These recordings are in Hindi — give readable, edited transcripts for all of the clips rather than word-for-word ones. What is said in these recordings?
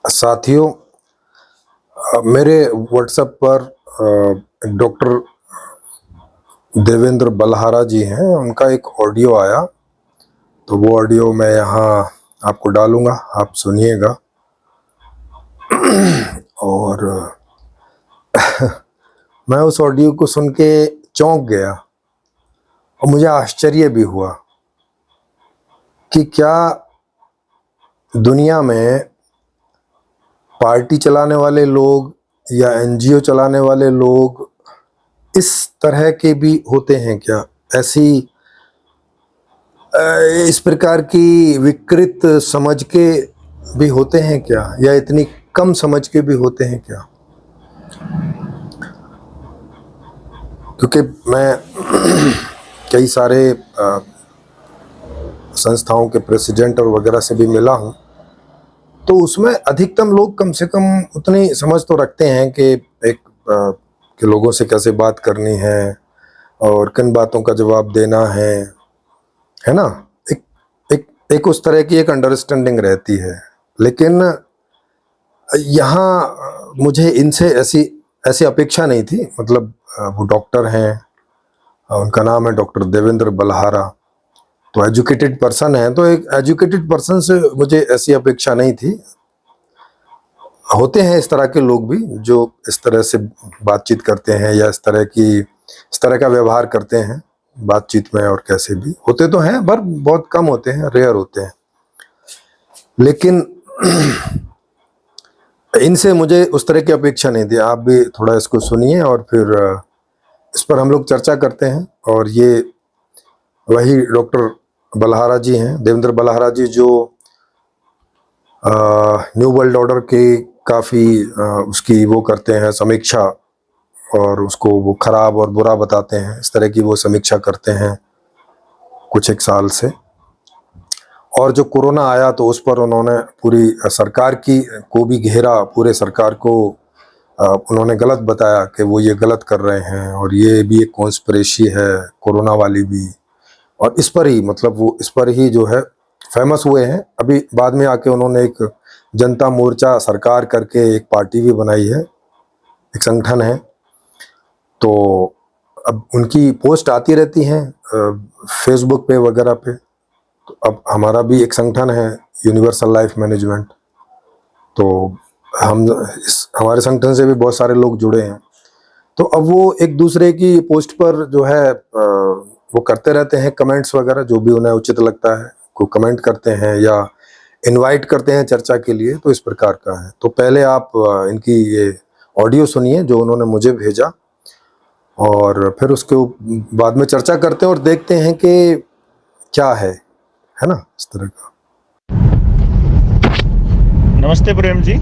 साथियों, मेरे व्हाट्सएप पर डॉक्टर देवेंद्र बलहारा जी हैं, उनका एक ऑडियो आया, तो वो ऑडियो मैं यहाँ आपको डालूँगा, आप सुनिएगा। और मैं उस ऑडियो को सुन के चौंक गया और मुझे आश्चर्य भी हुआ कि क्या दुनिया में पार्टी चलाने वाले लोग या एनजीओ चलाने वाले लोग इस तरह के भी होते हैं क्या? ऐसी इस प्रकार की विकृत समझ के भी होते हैं क्या, या इतनी कम समझ के भी होते हैं क्या? क्योंकि मैं कई सारे संस्थाओं के प्रेसिडेंट और वगैरह से भी मिला हूँ, तो उसमें अधिकतम लोग कम से कम उतनी समझ तो रखते हैं कि कि लोगों से कैसे बात करनी है और किन बातों का जवाब देना है ना। एक उस तरह की एक अंडरस्टैंडिंग रहती है। लेकिन यहाँ मुझे इनसे ऐसी अपेक्षा नहीं थी। मतलब वो डॉक्टर हैं, उनका नाम है डॉक्टर देवेंद्र बलहारा, तो एजुकेटेड पर्सन है, तो एक एजुकेटेड पर्सन से मुझे ऐसी अपेक्षा नहीं थी। होते हैं इस तरह के लोग भी जो इस तरह से बातचीत करते हैं या इस तरह का व्यवहार करते हैं बातचीत में, और कैसे भी होते तो हैं, पर बहुत कम होते हैं, रेयर होते हैं। लेकिन इनसे मुझे उस तरह की अपेक्षा नहीं थी। आप भी थोड़ा इसको सुनिए और फिर इस पर हम लोग चर्चा करते हैं। और ये वही डॉक्टर बलहारा जी हैं, देवेंद्र बलहारा जी, जो न्यू वर्ल्ड ऑर्डर के काफ़ी उसकी वो करते हैं समीक्षा, और उसको वो खराब और बुरा बताते हैं। इस तरह की वो समीक्षा करते हैं कुछ एक साल से। और जो कोरोना आया तो उस पर उन्होंने पूरी सरकार को भी घेरा, पूरे सरकार को उन्होंने गलत बताया कि वो ये गलत कर रहे हैं और ये भी एक कॉन्स्पिरेसी है, कोरोना वाली भी। और इस पर ही, मतलब वो इस पर ही जो है फेमस हुए हैं। अभी बाद में आके उन्होंने एक जनता मोर्चा सरकार करके एक पार्टी भी बनाई है, एक संगठन है। तो अब उनकी पोस्ट आती रहती हैं फेसबुक पे वगैरह पे। तो अब हमारा भी एक संगठन है, यूनिवर्सल लाइफ मैनेजमेंट, तो हमारे संगठन से भी बहुत सारे लोग जुड़े हैं। तो अब वो एक दूसरे की पोस्ट पर जो है वो करते रहते हैं कमेंट्स वगैरह, जो भी उन्हें उचित लगता है, को कमेंट करते हैं या इनवाइट करते हैं चर्चा के लिए। तो इस प्रकार का है। तो पहले आप इनकी ये ऑडियो सुनिए जो उन्होंने मुझे भेजा, और फिर उसके बाद में चर्चा करते हैं और देखते हैं कि क्या है ना, इस तरह का। नमस्ते प्रेम जी।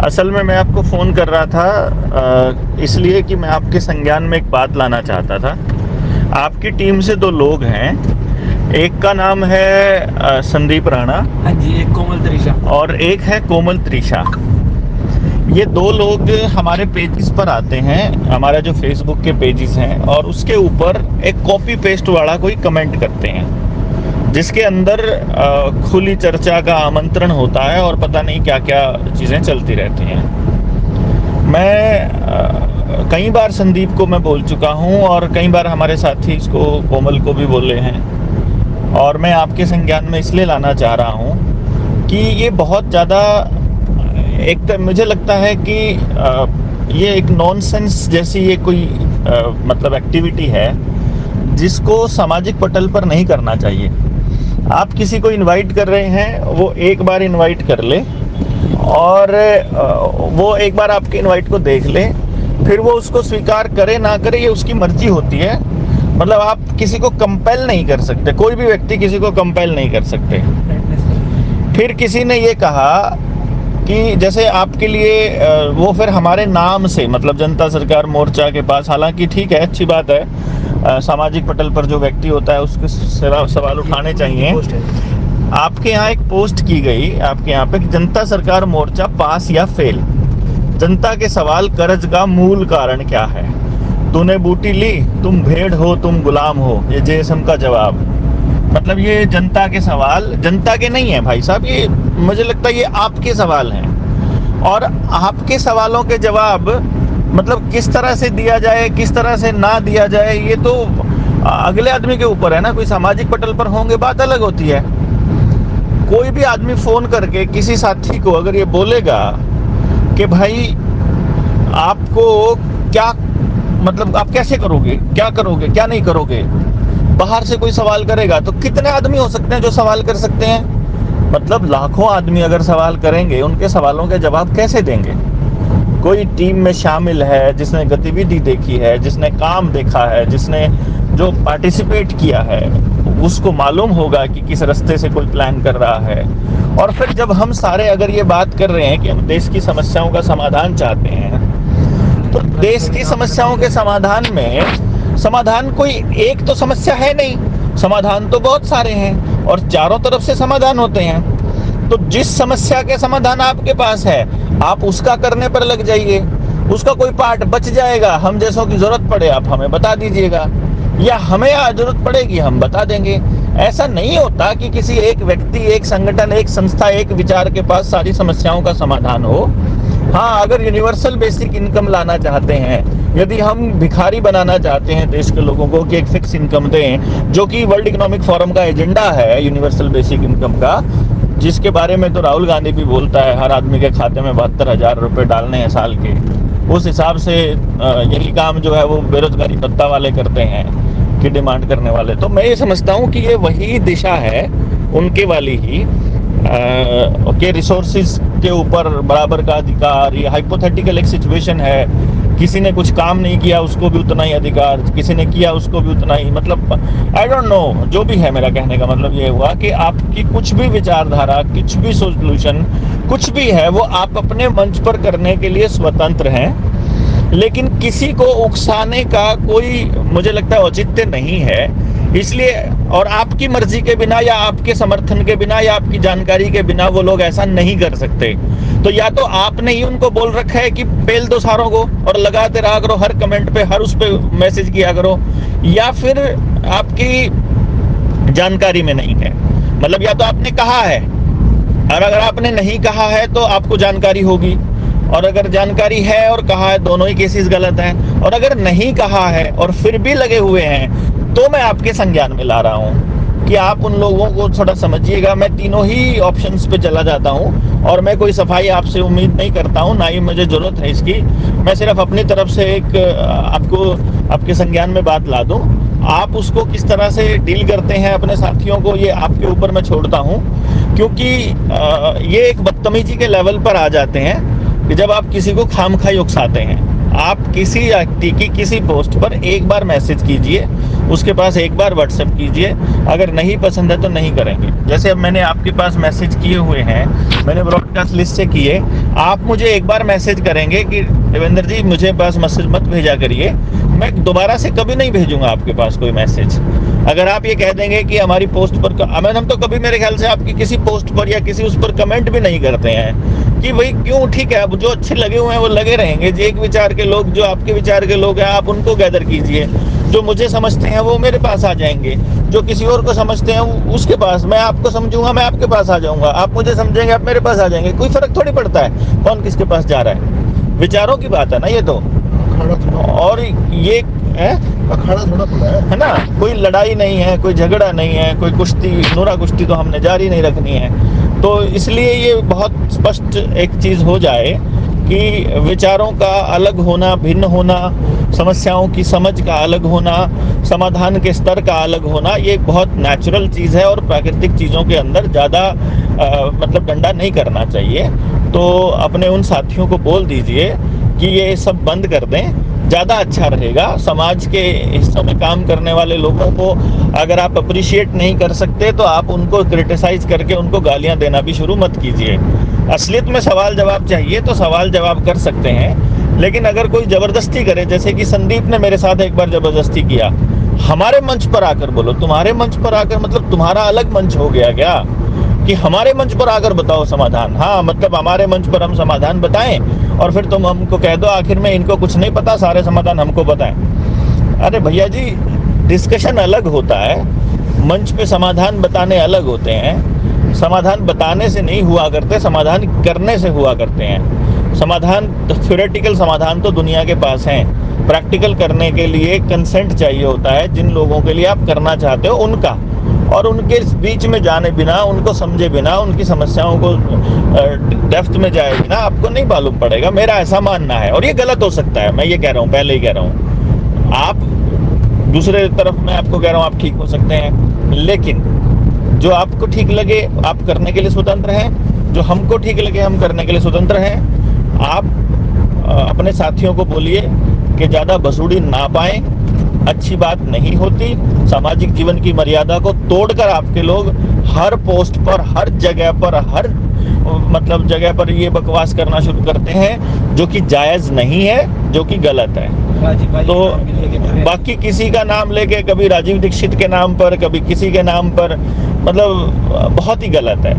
असल में मैं आपको फ़ोन कर रहा था इसलिए कि मैं आपके संज्ञान में एक बात लाना चाहता था। आपकी टीम से 2 लोग हैं, एक का नाम है संदीप राणा, हाँ जी, एक कोमल त्रिशा, और एक है कोमल त्रिशा। ये 2 लोग हमारे पेजेस पर आते हैं, हमारा जो फेसबुक के पेजेस हैं, और उसके ऊपर एक कॉपी पेस्ट वाला कोई कमेंट करते हैं जिसके अंदर खुली चर्चा का आमंत्रण होता है और पता नहीं क्या क्या चीज़ें चलती रहती हैं। मैं कई बार संदीप को मैं बोल चुका हूँ और कई बार हमारे साथी इसको कोमल को भी बोले हैं, और मैं आपके संज्ञान में इसलिए लाना चाह रहा हूँ कि ये बहुत ज़्यादा एक तो मुझे लगता है कि ये एक नॉनसेंस जैसी ये कोई मतलब एक्टिविटी है जिसको सामाजिक पटल पर नहीं करना चाहिए। आप किसी को इनवाइट कर रहे हैं, वो एक बार इनवाइट कर ले और वो एक बार आपके इनवाइट को देख ले, फिर वो उसको स्वीकार करे ना करे ये उसकी मर्जी होती है। मतलब आप किसी को कंपेल नहीं कर सकते, कोई भी व्यक्ति किसी को कंपेल नहीं कर सकते। फिर किसी ने ये कहा कि जैसे आपके लिए वो फिर हमारे नाम से, मतलब जनता सरकार मोर्चा के पास, हालांकि ठीक है, अच्छी बात है, सामाजिक पटल पर जो व्यक्ति होता है उसके सवाल उठाने चाहिए। आपके यहाँ एक पोस्ट की गई, आपके यहाँ पे, जनता सरकार मोर्चा पास या फेल, जनता के सवाल कर्ज का मूल कारण क्या है, तूने बूटी ली, तुम भेड़ हो, तुम गुलाम हो, ये जेएसएम का जवाब। मतलब ये जनता के सवाल जनता के नहीं है भाई साहब, ये मुझे लगता है ये आपके सवाल हैं। और आपके सवालों के जवाब मतलब किस तरह से दिया जाए, किस तरह से ना दिया जाए, ये तो अगले आदमी के ऊपर है ना। कोई सामाजिक पटल पर होंगे बात अलग होती है। कोई भी आदमी फोन करके किसी साथी को अगर ये बोलेगा कि भाई आपको क्या मतलब आप कैसे करोगे, क्या करोगे, क्या नहीं करोगे, बाहर से कोई सवाल करेगा तो कितने आदमी हो सकते हैं जो सवाल कर सकते हैं? मतलब लाखों आदमी अगर सवाल करेंगे, उनके सवालों के जवाब कैसे देंगे? कोई टीम में शामिल है, जिसने गतिविधि देखी है, जिसने काम देखा है, जिसने जो पार्टिसिपेट किया है, उसको मालूम होगा कि किस रास्ते से कोई प्लान कर रहा है। और फिर जब हम सारे अगर ये बात कर रहे हैं कि हम देश की समस्याओं का समाधान चाहते हैं, तो देश की समस्याओं के समाधान में समाधान कोई एक तो समस्या है नहीं, समाधान तो बहुत सारे हैं और चारों तरफ से समाधान होते हैं। तो जिस समस्या के समाधान आपके पास है, आप उसका करने पर लग जाइए। उसका कोई पार्ट बच जाएगा, हम जैसों की जरूरत पड़े आप हमें बता दीजिएगा, या हमें जरूरत पड़ेगी हम बता देंगे। ऐसा नहीं होता कि किसी एक व्यक्ति, एक संगठन, एक संस्था, एक विचार के पास सारी समस्याओं का समाधान हो। हाँ, अगर यूनिवर्सल बेसिक इनकम लाना चाहते हैं, यदि हम भिखारी बनाना चाहते हैं देश के लोगों को कि एक फिक्स इनकम दें, जो कि वर्ल्ड इकोनॉमिक फोरम का एजेंडा है यूनिवर्सल बेसिक इनकम का, जिसके बारे में तो राहुल गांधी भी बोलता है हर आदमी के खाते में 72,000 रुपये डालने हैं साल के। उस हिसाब से यही काम जो है वो बेरोजगारी भत्ता वाले करते हैं की डिमांड करने वाले। तो मैं ये समझता हूँ कि ये वही दिशा है उनके वाली ही के रिसोर्सेज के ऊपर बराबर का अधिकार। ये हाइपोथेटिकल एक सिचुएशन है, किसी ने कुछ काम नहीं किया उसको भी उतना ही अधिकार, किसी ने किया उसको भी उतना ही, मतलब आई डोंट नो, जो भी है मेरा कहने का मतलब ये हुआ कि आपकी कुछ भी विचारधारा, कुछ भी सोल्यूशन, कुछ भी है वो आप अपने मंच पर करने के लिए स्वतंत्र हैं, लेकिन किसी को उकसाने का कोई मुझे लगता है औचित्य नहीं है। इसलिए और आपकी मर्जी के बिना या आपके समर्थन के बिना या आपकी जानकारी के बिना वो लोग ऐसा नहीं कर सकते। तो या तो आपने ही उनको बोल रखा है कि पेल दो सारों को और लगाते रहा करो, हर कमेंट पे हर उस पे मैसेज किया करो, या फिर आपकी जानकारी में नहीं है। मतलब या तो आपने कहा है, और अगर आपने नहीं कहा है तो आपको जानकारी होगी, और अगर जानकारी है और कहा है, दोनों ही केसेस गलत हैं। और अगर नहीं कहा है और फिर भी लगे हुए हैं, तो मैं आपके संज्ञान में ला रहा हूं कि आप उन लोगों को थोड़ा समझिएगा। मैं तीनों ही ऑप्शंस पे चला जाता हूं और मैं कोई सफाई आपसे उम्मीद नहीं करता हूं, ना ही मुझे जरूरत है इसकी। मैं सिर्फ अपनी तरफ से एक आपको आपके संज्ञान में बात ला दूं। आप उसको किस तरह से डील करते हैं अपने साथियों को, ये आपके ऊपर मैं छोड़ता हूं, क्योंकि ये एक बदतमीजी के लेवल पर आ जाते हैं कि जब आप किसी को खामखाई उकसाते हैं। आप किसी व्यक्ति की किसी पोस्ट पर एक बार मैसेज कीजिए, उसके पास एक बार व्हाट्सएप कीजिए, अगर नहीं पसंद है तो नहीं करेंगे। जैसे अब मैंने आपके पास मैसेज किए हुए हैं, मैंने ब्रॉडकास्ट लिस्ट से किए, आप मुझे एक बार मैसेज करेंगे कि देवेंद्र जी मुझे पास मैसेज मत भेजा करिए, मैं दोबारा से कभी नहीं भेजूंगा आपके पास कोई मैसेज। अगर आप ये कह देंगे कि हमारी पोस्ट पर हम तो कभी मेरे ख्याल से आपकी किसी पोस्ट पर या किसी उस पर कमेंट भी नहीं करते हैं कि भाई क्यों, ठीक है, अब जो अच्छे लगे हुए हैं वो लगे रहेंगे। जो एक विचार के लोग, जो आपके विचार के लोग हैं, आप उनको गैदर कीजिए। जो मुझे समझते हैं वो मेरे पास आ जाएंगे, जो किसी और को समझते हैं उसके पास, मैं आपको समझूंगा, मैं आपके पास आ जाऊंगा, आप मुझे समझेंगे, आप मेरे पास आ जाएंगे। कोई फर्क थोड़ी पड़ता है कौन किसके पास जा रहा है, विचारों की बात है ना ये तो। और ये अखाड़ा थोड़ा पड़ा है ना, कोई लड़ाई नहीं है, कोई झगड़ा नहीं है, कोई कुश्ती नूरा कुश्ती तो हमने जारी नहीं रखनी है। तो इसलिए ये बहुत स्पष्ट एक चीज़ हो जाए कि विचारों का अलग होना, भिन्न होना, समस्याओं की समझ का अलग होना, समाधान के स्तर का अलग होना, ये एक बहुत नेचुरल चीज़ है और प्राकृतिक चीज़ों के अंदर ज़्यादा मतलब डंडा नहीं करना चाहिए। तो अपने उन साथियों को बोल दीजिए कि ये सब बंद कर दें, ज़्यादा अच्छा रहेगा। समाज के हिस्सों में काम करने वाले लोगों को अगर आप अप्रिशिएट नहीं कर सकते तो आप उनको क्रिटिसाइज करके उनको गालियां देना भी शुरू मत कीजिए। असलियत में सवाल जवाब चाहिए तो सवाल जवाब कर सकते हैं, लेकिन अगर कोई ज़बरदस्ती करे, जैसे कि संदीप ने मेरे साथ एक बार ज़बरदस्ती किया, हमारे मंच पर आकर बोलो, तुम्हारे मंच पर आकर मतलब तुम्हारा अलग मंच हो गया क्या कि हमारे मंच पर आकर बताओ समाधान? हाँ, मतलब हमारे मंच पर हम समाधान बताएं और फिर तुम हमको कह दो आखिर में इनको कुछ नहीं पता, सारे समाधान हमको बताएं। अरे भैया जी, डिस्कशन अलग होता है, मंच पे समाधान बताने अलग होते हैं। समाधान बताने से नहीं हुआ करते, समाधान करने से हुआ करते हैं। समाधान, थ्योरेटिकल समाधान तो दुनिया के पास हैं, प्रैक्टिकल करने के लिए कंसेंट चाहिए होता है जिन लोगों के लिए आप करना चाहते हो उनका, और उनके बीच में जाने बिना, उनको समझे बिना, उनकी समस्याओं को डेप्थ में जाए बिना आपको नहीं मालूम पड़ेगा, मेरा ऐसा मानना है। और ये गलत हो सकता है, मैं ये कह रहा हूँ, पहले ही कह रहा हूँ। आप दूसरे तरफ मैं आपको कह रहा हूँ आप ठीक हो सकते हैं, लेकिन जो आपको ठीक लगे आप करने के लिए स्वतंत्र हैं, जो हमको ठीक लगे हम करने के लिए स्वतंत्र हैं। आप अपने साथियों को बोलिए कि ज़्यादा बसूड़ी ना पाएं, अच्छी बात नहीं होती। सामाजिक जीवन की मर्यादा को तोड़कर आपके लोग हर पोस्ट पर, हर जगह पर, हर मतलब जगह पर ये बकवास करना शुरू करते हैं जो कि जायज़ नहीं है, जो कि गलत है। तो बाकी किसी का नाम लेके, कभी राजीव दीक्षित के नाम पर, कभी किसी के नाम पर, मतलब बहुत ही गलत है।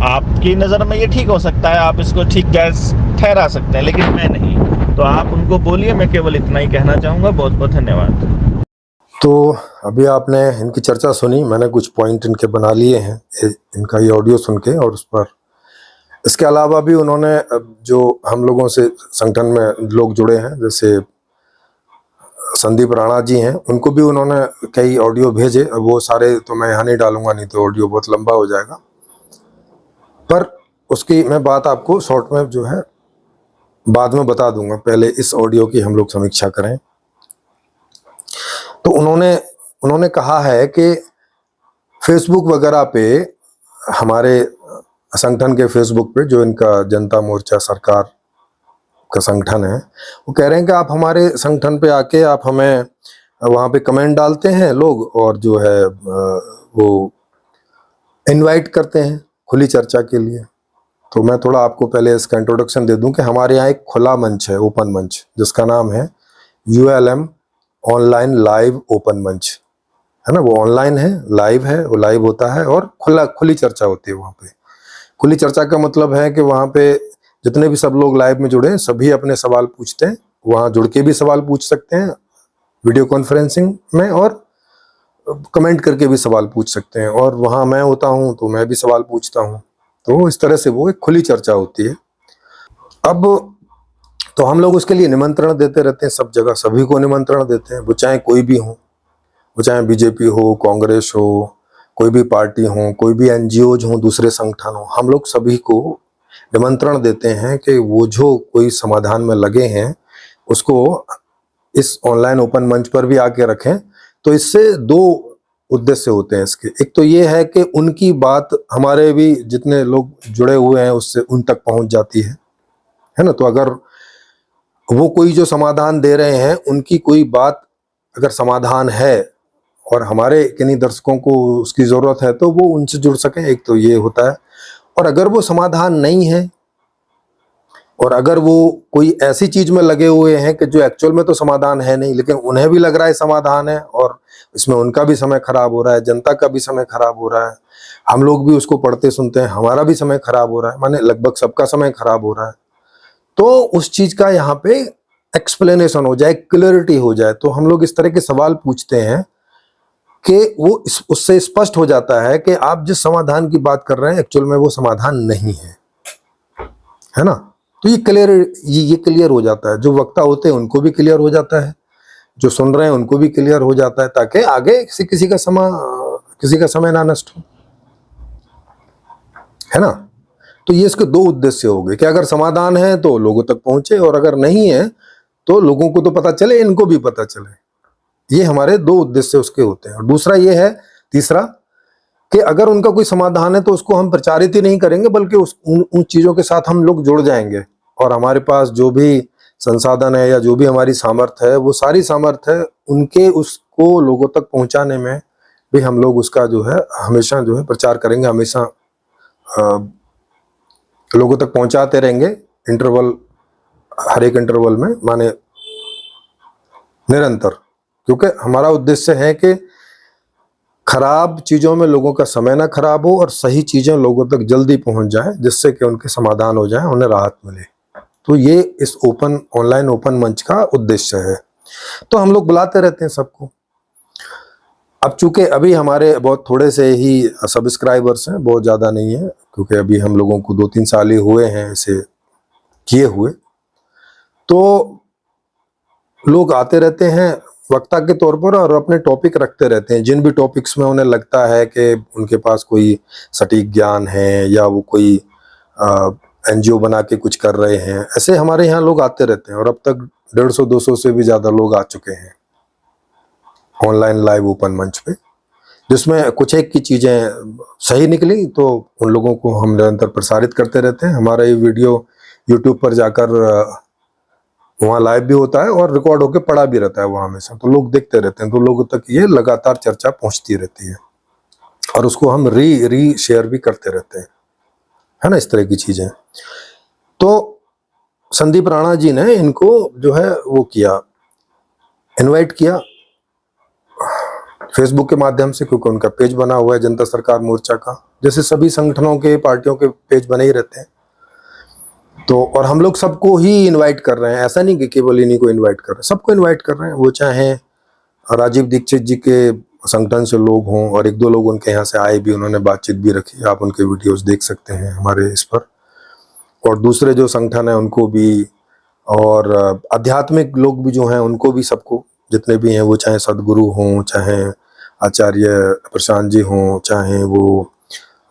आपकी नज़र में ये ठीक हो सकता है, आप इसको ठीक जायज़ ठहरा सकते हैं, लेकिन मैं नहीं। तो आप उनको बोलिए, मैं केवल इतना ही कहना चाहूँगा। बहुत बहुत धन्यवाद। तो अभी आपने इनकी चर्चा सुनी, मैंने कुछ पॉइंट इनके बना लिए हैं इनका ये ऑडियो सुन के, और उस पर इसके अलावा भी उन्होंने जो हम लोगों से संगठन में लोग जुड़े हैं, जैसे संदीप राणा जी हैं, उनको भी उन्होंने कई ऑडियो भेजे। वो सारे तो मैं यहाँ नहीं डालूंगा, नहीं तो ऑडियो बहुत लंबा हो जाएगा, पर उसकी मैं बात आपको शॉर्ट में जो है बाद में बता दूंगा। पहले इस ऑडियो की हम लोग समीक्षा करें। तो उन्होंने कहा है कि फेसबुक वगैरह पे, हमारे संगठन के फेसबुक पे, जो इनका जनता मोर्चा सरकार का संगठन है, वो कह रहे हैं कि आप हमारे संगठन पे आके आप हमें वहाँ पे कमेंट डालते हैं लोग, और जो है वो इनवाइट करते हैं खुली चर्चा के लिए। तो मैं थोड़ा आपको पहले इसका इंट्रोडक्शन दे दूं कि हमारे यहाँ एक खुला मंच है, ओपन मंच, जिसका नाम है ULM ऑनलाइन लाइव ओपन मंच, है ना। वो ऑनलाइन है, लाइव है, वो लाइव होता है और खुली चर्चा होती है वहाँ पे। खुली चर्चा का मतलब है कि वहाँ पे जितने भी सब लोग लाइव में जुड़े हैं सभी अपने सवाल पूछते हैं, वहाँ जुड़ के भी सवाल पूछ सकते हैं वीडियो कॉन्फ्रेंसिंग में, और कमेंट करके भी सवाल पूछ सकते हैं, और वहाँ मैं होता हूँ तो मैं भी सवाल पूछता हूँ। तो इस तरह से वो एक खुली चर्चा होती है। अब तो हम लोग उसके लिए निमंत्रण देते रहते हैं सब जगह, सभी को निमंत्रण देते हैं, वो चाहे कोई भी हो, वो चाहे बीजेपी हो, कांग्रेस हो, कोई भी पार्टी हो, कोई भी NGOज हो, दूसरे संगठन हो, हम लोग सभी को निमंत्रण देते हैं कि वो जो कोई समाधान में लगे हैं उसको इस ऑनलाइन ओपन मंच पर भी आके रखें। तो इससे दो उद्देश्य होते हैं इसके। एक तो ये है कि उनकी बात हमारे भी जितने लोग जुड़े हुए हैं उससे उन तक पहुंच जाती है ना। तो अगर वो कोई जो समाधान दे रहे हैं, उनकी कोई बात अगर समाधान है और हमारे किन्हीं दर्शकों को उसकी ज़रूरत है, तो वो उनसे जुड़ सकें, एक तो ये होता है। और अगर वो समाधान नहीं है, और अगर वो कोई ऐसी चीज़ में लगे हुए हैं कि जो एक्चुअल में तो समाधान है नहीं, लेकिन उन्हें भी लग रहा है समाधान है, और इसमें उनका भी समय खराब हो रहा है, जनता का भी समय खराब हो रहा है, हम लोग भी उसको पढ़ते सुनते हैं, हमारा भी समय खराब हो रहा है, माने लगभग सबका समय खराब हो रहा है, तो उस चीज़ का यहाँ पे एक्सप्लेनेशन हो जाए, क्लियरिटी हो जाए। तो हम लोग इस तरह के सवाल पूछते हैं कि वो उससे स्पष्ट हो जाता है कि आप जिस समाधान की बात कर रहे हैं एक्चुअल में वो समाधान नहीं है ना। तो ये क्लियर हो जाता है, जो वक्ता होते हैं उनको भी क्लियर हो जाता है, जो सुन रहे हैं उनको भी क्लियर हो जाता है, ताकि आगे किसी का समय ना नष्ट हो, है ना। तो ये इसके दो उद्देश्य हो गए कि अगर समाधान है तो लोगों तक पहुंचे, और अगर नहीं है तो लोगों को तो पता चले, इनको भी पता चले। ये हमारे दो उद्देश्य उसके होते हैं। और दूसरा ये है, तीसरा, कि अगर उनका कोई समाधान है तो उसको हम प्रचारित ही नहीं करेंगे, बल्कि उन चीजों के साथ हम लोग जुड़ जाएंगे, और हमारे पास जो भी संसाधन है या जो भी हमारी सामर्थ्य है, वो सारी सामर्थ्य उनके उसको लोगों तक पहुंचाने में भी हम लोग उसका जो है हमेशा जो है प्रचार करेंगे, हमेशा लोगों तक पहुंचाते रहेंगे, हर एक इंटरवल में, माने निरंतर। क्योंकि हमारा उद्देश्य है कि खराब चीजों में लोगों का समय ना खराब हो, और सही चीजें लोगों तक जल्दी पहुंच जाए, जिससे कि उनके समाधान हो जाए, उन्हें राहत मिले। तो ये इस ऑनलाइन ओपन मंच का उद्देश्य है। तो हम लोग बुलाते रहते हैं सबको। अब चूंकि अभी हमारे बहुत थोड़े से ही सब्सक्राइबर्स हैं, बहुत ज़्यादा नहीं है, क्योंकि अभी हम लोगों को 2-3 साल ही हुए हैं इसे किए हुए। तो लोग आते रहते हैं वक्ता के तौर पर और अपने टॉपिक रखते रहते हैं, जिन भी टॉपिक्स में उन्हें लगता है कि उनके पास कोई सटीक ज्ञान है या वो कोई एनजीओ बना के कुछ कर रहे हैं। ऐसे हमारे यहाँ लोग आते रहते हैं और अब तक 150-200 से भी ज़्यादा लोग आ चुके हैं ऑनलाइन लाइव ओपन मंच पे, जिसमें कुछ एक की चीज़ें सही निकली तो उन लोगों को हम निरंतर प्रसारित करते रहते हैं। हमारा ये वीडियो यूट्यूब पर जाकर वहाँ लाइव भी होता है और रिकॉर्ड होकर पड़ा भी रहता है वहाँ हमेशा, तो लोग देखते रहते हैं, तो लोगों तक ये लगातार चर्चा पहुँचती रहती है और उसको हम री शेयर भी करते रहते हैं, है ना, इस तरह की चीज़ें। तो संदीप राणा जी ने इनको जो है वो किया, इनवाइट किया फेसबुक के माध्यम से, क्योंकि उनका पेज बना हुआ है जनता सरकार मोर्चा का, जैसे सभी संगठनों के पार्टियों के पेज बने ही रहते हैं। तो और हम लोग सबको ही इनवाइट कर रहे हैं, ऐसा नहीं कि केवल इन्हीं को इनवाइट कर रहे हैं, सबको इनवाइट कर रहे हैं। वो चाहे राजीव दीक्षित जी के संगठन से लोग हों, और 1-2 लोग उनके यहाँ से आए भी, उन्होंने बातचीत भी रखी, आप उनके वीडियोस देख सकते हैं हमारे इस पर। और दूसरे जो संगठन है उनको भी, और आध्यात्मिक लोग भी जो हैं उनको भी, सबको जितने भी हैं, वो चाहे सदगुरु हों, चाहे आचार्य प्रशांत जी हों, चाहे वो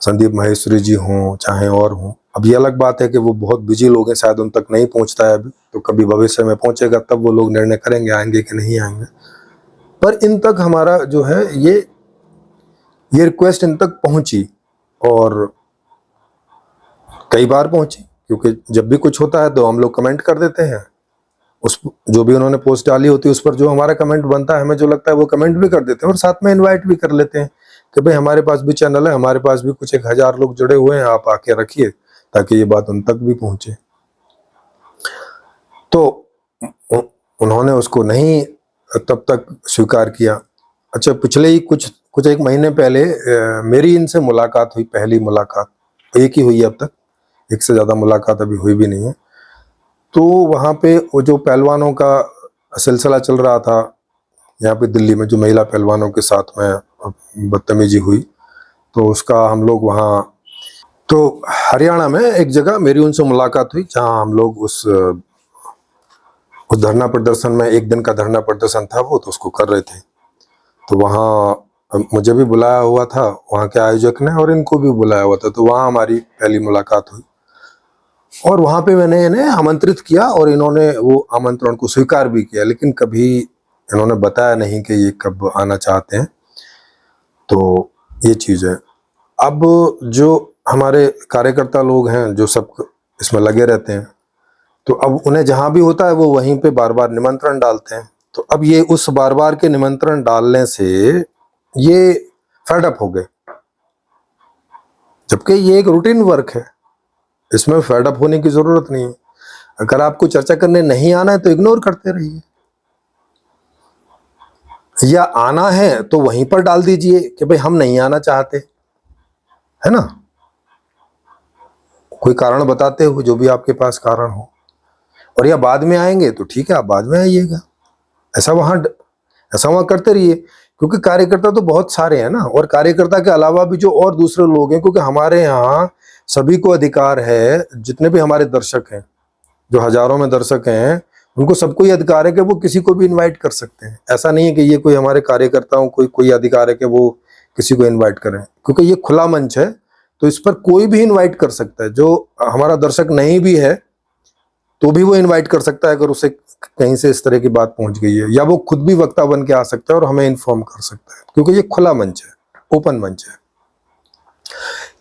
संदीप महेश्वरी जी हों, चाहे और हों। अब ये अलग बात है कि वो बहुत बिजी लोग हैं, शायद उन तक नहीं पहुंचता है अभी, तो कभी भविष्य में पहुंचेगा तब वो लोग निर्णय करेंगे आएंगे कि नहीं आएंगे। पर इन तक हमारा जो है ये रिक्वेस्ट इन तक पहुंची, और कई बार पहुंची, क्योंकि जब भी कुछ होता है तो हम लोग कमेंट कर देते हैं, उस जो भी उन्होंने पोस्ट डाली होती है उस पर जो हमारा कमेंट बनता है, हमें जो लगता है वो कमेंट भी कर देते हैं, और साथ में इनवाइट भी कर लेते हैं कि भाई हमारे पास भी चैनल है, हमारे पास भी कुछ 1000 लोग जुड़े हुए हैं, आप आके रखिए ताकि ये बात उन तक भी पहुंचे। तो उन्होंने उसको नहीं तब तक स्वीकार किया। अच्छा, पिछले ही कुछ 1 महीने पहले मेरी इनसे मुलाकात हुई, पहली मुलाकात, एक ही हुई है अब तक, एक से ज़्यादा मुलाकात अभी हुई भी नहीं है। तो वहाँ पे वो जो पहलवानों का सिलसिला चल रहा था यहाँ पे दिल्ली में, जो महिला पहलवानों के साथ में बदतमीजी हुई, तो उसका हम लोग वहाँ, तो हरियाणा में एक जगह मेरी उनसे मुलाकात हुई, जहाँ हम लोग उस धरना प्रदर्शन में, 1 दिन का धरना प्रदर्शन था वो, तो उसको कर रहे थे। तो वहाँ मुझे भी बुलाया हुआ था वहाँ के आयोजक ने, और इनको भी बुलाया हुआ था, तो वहाँ हमारी पहली मुलाकात हुई। और वहाँ पे मैंने इन्हें आमंत्रित किया और इन्होंने वो आमंत्रण को स्वीकार भी किया, लेकिन कभी इन्होंने बताया नहीं कि ये कब आना चाहते हैं। तो ये चीज़ है। अब जो हमारे कार्यकर्ता लोग हैं जो सब इसमें लगे रहते हैं, तो अब उन्हें जहाँ भी होता है वो वहीं पे बार बार निमंत्रण डालते हैं। तो अब ये उस बार बार के निमंत्रण डालने से ये फेड अप हो गए, जबकि ये एक रूटीन वर्क है, इसमें फेड अप होने की जरूरत नहीं है। अगर आपको चर्चा करने नहीं आना है तो इग्नोर करते रहिए, या आना है तो वहीं पर डाल दीजिए कि भाई हम नहीं आना चाहते, है ना, कोई कारण बताते हो, जो भी आपके पास कारण हो। और या बाद में आएंगे तो ठीक है, आप बाद में आइएगा, ऐसा वहां करते रहिए, क्योंकि कार्यकर्ता तो बहुत सारे हैं ना, और कार्यकर्ता के अलावा भी जो और दूसरे लोग हैं, क्योंकि हमारे यहाँ सभी को अधिकार है, जितने भी हमारे दर्शक हैं, जो हजारों में दर्शक हैं, उनको सबको ये अधिकार है कि वो किसी को भी इनवाइट कर सकते हैं। ऐसा नहीं है कि ये कोई हमारे कार्यकर्ताओं को कोई अधिकार है कि वो किसी को इनवाइट करें, क्योंकि ये खुला मंच है, तो इस पर कोई भी इनवाइट कर सकता है। जो हमारा दर्शक नहीं भी है तो भी वो इनवाइट कर सकता है, अगर उसे कहीं से इस तरह की बात पहुंच गई है, या वो खुद भी वक्ता बन के आ सकता है और हमें इन्फॉर्म कर सकता है, क्योंकि ये खुला मंच है, ओपन मंच है।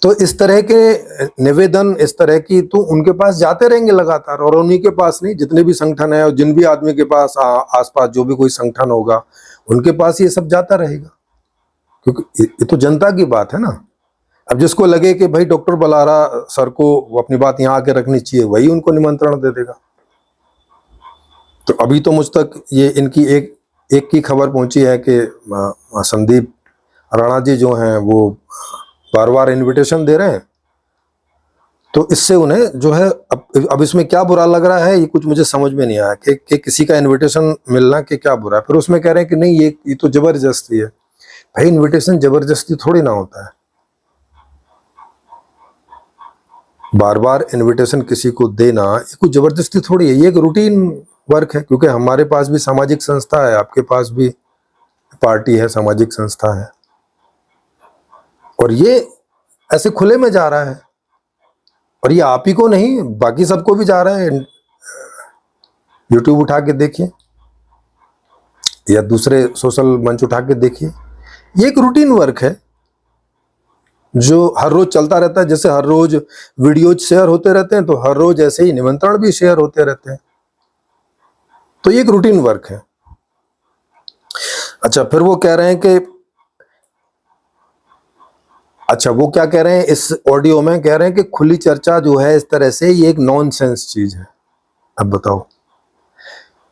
तो इस तरह के निवेदन, इस तरह की, तो उनके पास जाते रहेंगे लगातार, और उन्हीं के पास नहीं, जितने भी संगठन है और जिन भी आदमी के पास आसपास जो भी कोई संगठन होगा उनके पास ये सब जाता रहेगा, क्योंकि ये तो जनता की बात है ना। अब जिसको लगे कि भाई डॉक्टर बलारा सर को अपनी बात यहाँ आके रखनी चाहिए, वही उनको निमंत्रण दे देगा। तो अभी तो मुझ तक ये इनकी एक की खबर पहुंची है कि संदीप राणा जी जो हैं वो बार बार इनविटेशन दे रहे हैं, तो इससे उन्हें जो है अब इसमें क्या बुरा लग रहा है, ये कुछ मुझे समझ में नहीं आया कि किसी का इनविटेशन मिलना कि क्या बुरा है। फिर उसमें कह रहे हैं कि नहीं ये तो जबरदस्ती है। भाई इनविटेशन जबरदस्ती थोड़ी ना होता है, बार बार इनविटेशन किसी को देना ये कोई जबरदस्ती थोड़ी है, ये एक रूटीन वर्क है। क्योंकि हमारे पास भी सामाजिक संस्था है, आपके पास भी पार्टी है, सामाजिक संस्था है, और ये ऐसे खुले में जा रहा है। और ये आप ही को नहीं, बाकी सबको भी जा रहा है। यूट्यूब उठा के देखिए या दूसरे सोशल मंच उठा के देखिए, ये एक रूटीन वर्क है जो हर रोज चलता रहता है। जैसे हर रोज वीडियोज शेयर होते रहते हैं, तो हर रोज ऐसे ही निमंत्रण भी शेयर होते रहते हैं। तो ये एक रूटीन वर्क है। अच्छा, फिर वो कह रहे हैं कि वो क्या कह रहे हैं इस ऑडियो में, कह रहे हैं कि खुली चर्चा जो है इस तरह से, ये एक नॉनसेंस चीज है। अब बताओ,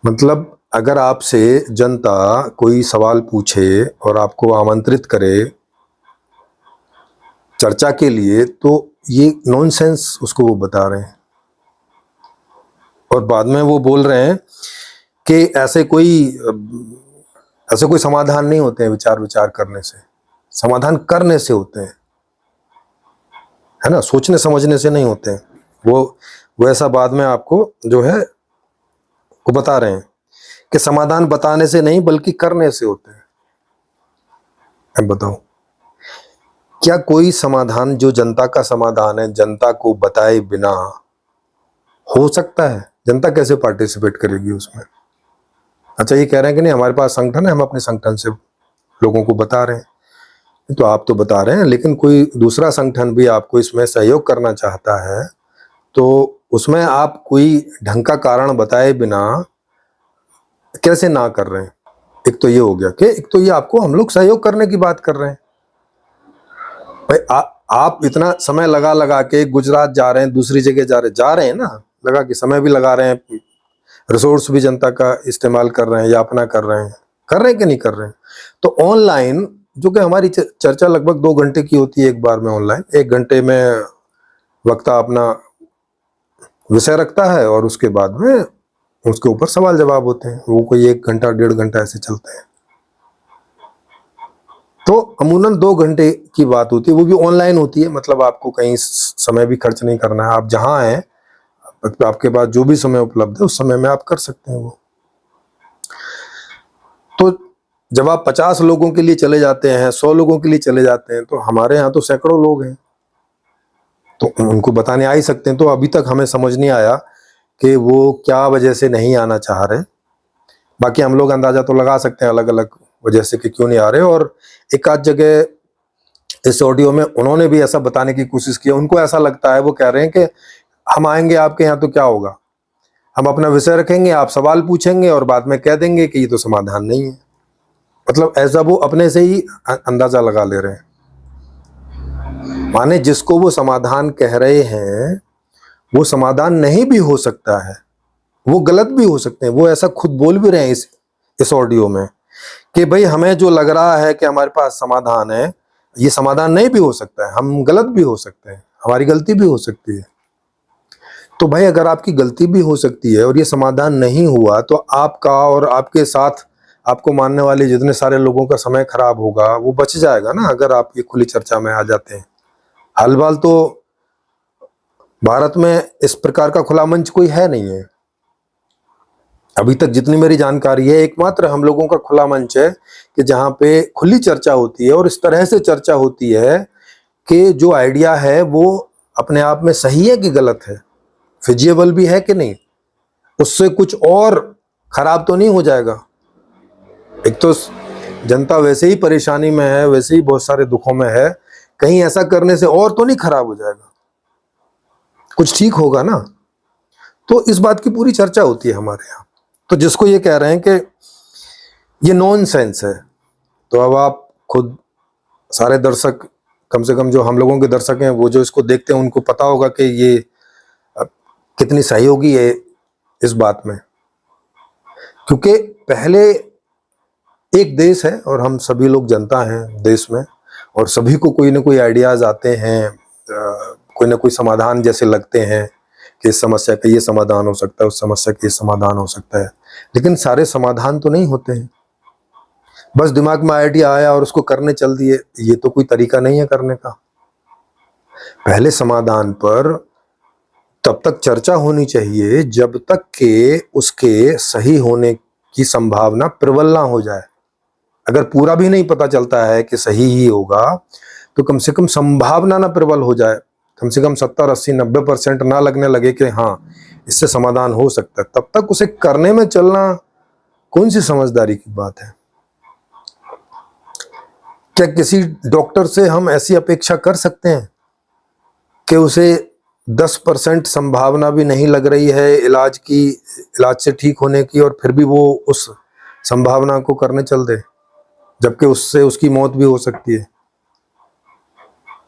मतलब अगर आपसे जनता कोई सवाल पूछे और आपको आमंत्रित करे चर्चा के लिए, तो ये नॉनसेंस उसको वो बता रहे हैं। और बाद में वो बोल रहे हैं कि ऐसे कोई समाधान नहीं होते हैं विचार करने से, समाधान करने से होते हैं, है ना, सोचने समझने से नहीं होते हैं। वो ऐसा बाद में आपको जो है वो बता रहे हैं कि समाधान बताने से नहीं बल्कि करने से होते हैं। अब बताओ, क्या कोई समाधान जो जनता का समाधान है जनता को बताए बिना हो सकता है? जनता कैसे पार्टिसिपेट करेगी उसमें? अच्छा, ये कह रहे हैं कि नहीं हमारे पास संगठन है, हम अपने संगठन से लोगों को बता रहे हैं। तो आप तो बता रहे हैं, लेकिन कोई दूसरा संगठन भी आपको इसमें सहयोग करना चाहता है, तो उसमें आप कोई ढंग का कारण बताए बिना कैसे ना कर रहे हैं? एक तो ये हो गया कि एक तो ये आपको हम लोग सहयोग करने की बात कर रहे हैं। भाई आप इतना समय लगा के गुजरात जा रहे हैं, दूसरी जगह जा रहे हैं ना, लगा के समय भी लगा रहे हैं, रिसोर्स भी जनता का इस्तेमाल कर रहे हैं या अपना कर रहे हैं कि नहीं कर रहे हैं? तो ऑनलाइन जो कि हमारी चर्चा लगभग 2 घंटे की होती है एक बार में, ऑनलाइन 1 घंटे में वक्ता अपना विषय रखता है और उसके बाद में उसके ऊपर सवाल जवाब होते हैं। वो कोई 1 घंटा 1.5 घंटा ऐसे चलते हैं। तो अमूमन 2 घंटे की बात होती है, वो भी ऑनलाइन होती है। मतलब आपको कहीं समय भी खर्च नहीं करना है, आप जहां हैं आपके पास जो भी समय उपलब्ध है उस समय में आप कर सकते हैं वो। तो जब आप 50 लोगों के लिए चले जाते हैं, 100 लोगों के लिए चले जाते हैं, तो हमारे यहाँ तो सैकड़ों लोग हैं, तो उनको बताने आ ही सकते हैं। तो अभी तक हमें समझ नहीं आया कि वो क्या वजह से नहीं आना चाह रहे। बाकी हम लोग अंदाजा तो लगा सकते हैं अलग अलग वजह से कि क्यों नहीं आ रहे। और एक आध जगह इस ऑडियो में उन्होंने भी ऐसा बताने की कोशिश की, उनको ऐसा लगता है, वो कह रहे हैं कि हम आएंगे आपके यहाँ तो क्या होगा, हम अपना विषय रखेंगे, आप सवाल पूछेंगे और बाद में कह देंगे कि ये तो समाधान नहीं है। मतलब ऐसा वो अपने से ही अंदाजा लगा ले रहे हैं। माने जिसको वो समाधान कह रहे हैं वो समाधान नहीं भी हो सकता है, वो गलत भी हो सकते हैं। वो ऐसा खुद बोल भी रहे हैं इस ऑडियो में कि भाई हमें जो लग रहा है कि हमारे पास समाधान है, ये समाधान नहीं भी हो सकता है, हम गलत भी हो सकते हैं, हमारी गलती भी हो सकती है। तो भाई अगर आपकी गलती भी हो सकती है और ये समाधान नहीं हुआ, तो आपका और आपके साथ आपको मानने वाले जितने सारे लोगों का समय खराब होगा वो बच जाएगा ना, अगर आप ये खुली चर्चा में आ जाते हैं। हाल फिलहाल तो भारत में इस प्रकार का खुला मंच कोई है नहीं है अभी तक, जितनी मेरी जानकारी है। एकमात्र हम लोगों का खुला मंच है कि जहाँ पे खुली चर्चा होती है और इस तरह से चर्चा होती है कि जो आइडिया है वो अपने आप में सही है कि गलत है, फिजिबल भी है कि नहीं, उससे कुछ और खराब तो नहीं हो जाएगा। एक तो जनता वैसे ही परेशानी में है, वैसे ही बहुत सारे दुखों में है, कहीं ऐसा करने से और तो नहीं खराब हो जाएगा, कुछ ठीक होगा ना। तो इस बात की पूरी चर्चा होती है हमारे यहाँ। तो जिसको ये कह रहे हैं कि ये नॉनसेंस है, तो अब आप खुद सारे दर्शक, कम से कम जो हम लोगों के दर्शक हैं, वो जो इसको देखते हैं उनको पता होगा कि ये कितनी सही होगी है इस बात में। क्योंकि पहले एक देश है और हम सभी लोग जनता हैं देश में, और सभी को कोई ना कोई आइडियाज आते हैं, कोई ना कोई समाधान जैसे लगते हैं कि इस समस्या का ये समाधान हो सकता है, उस समस्या का ये समाधान हो सकता है। लेकिन सारे समाधान तो नहीं होते हैं। बस दिमाग में आइडिया आया और उसको करने चल दिए, ये तो कोई तरीका नहीं है करने का। पहले समाधान पर तब तक चर्चा होनी चाहिए जब तक कि उसके सही होने की संभावना प्रबल ना हो जाए। अगर पूरा भी नहीं पता चलता है कि सही ही होगा तो कम से कम संभावना ना प्रबल हो जाए, कम से कम 70, 80, 90% ना लगने लगे कि हाँ इससे समाधान हो सकता है, तब तक उसे करने में चलना कौन सी समझदारी की बात है। क्या किसी डॉक्टर से हम ऐसी अपेक्षा कर सकते हैं कि उसे 10% संभावना भी नहीं लग रही है इलाज से ठीक होने की, और फिर भी वो उस संभावना को करने चल दे, जबकि उससे उसकी मौत भी हो सकती है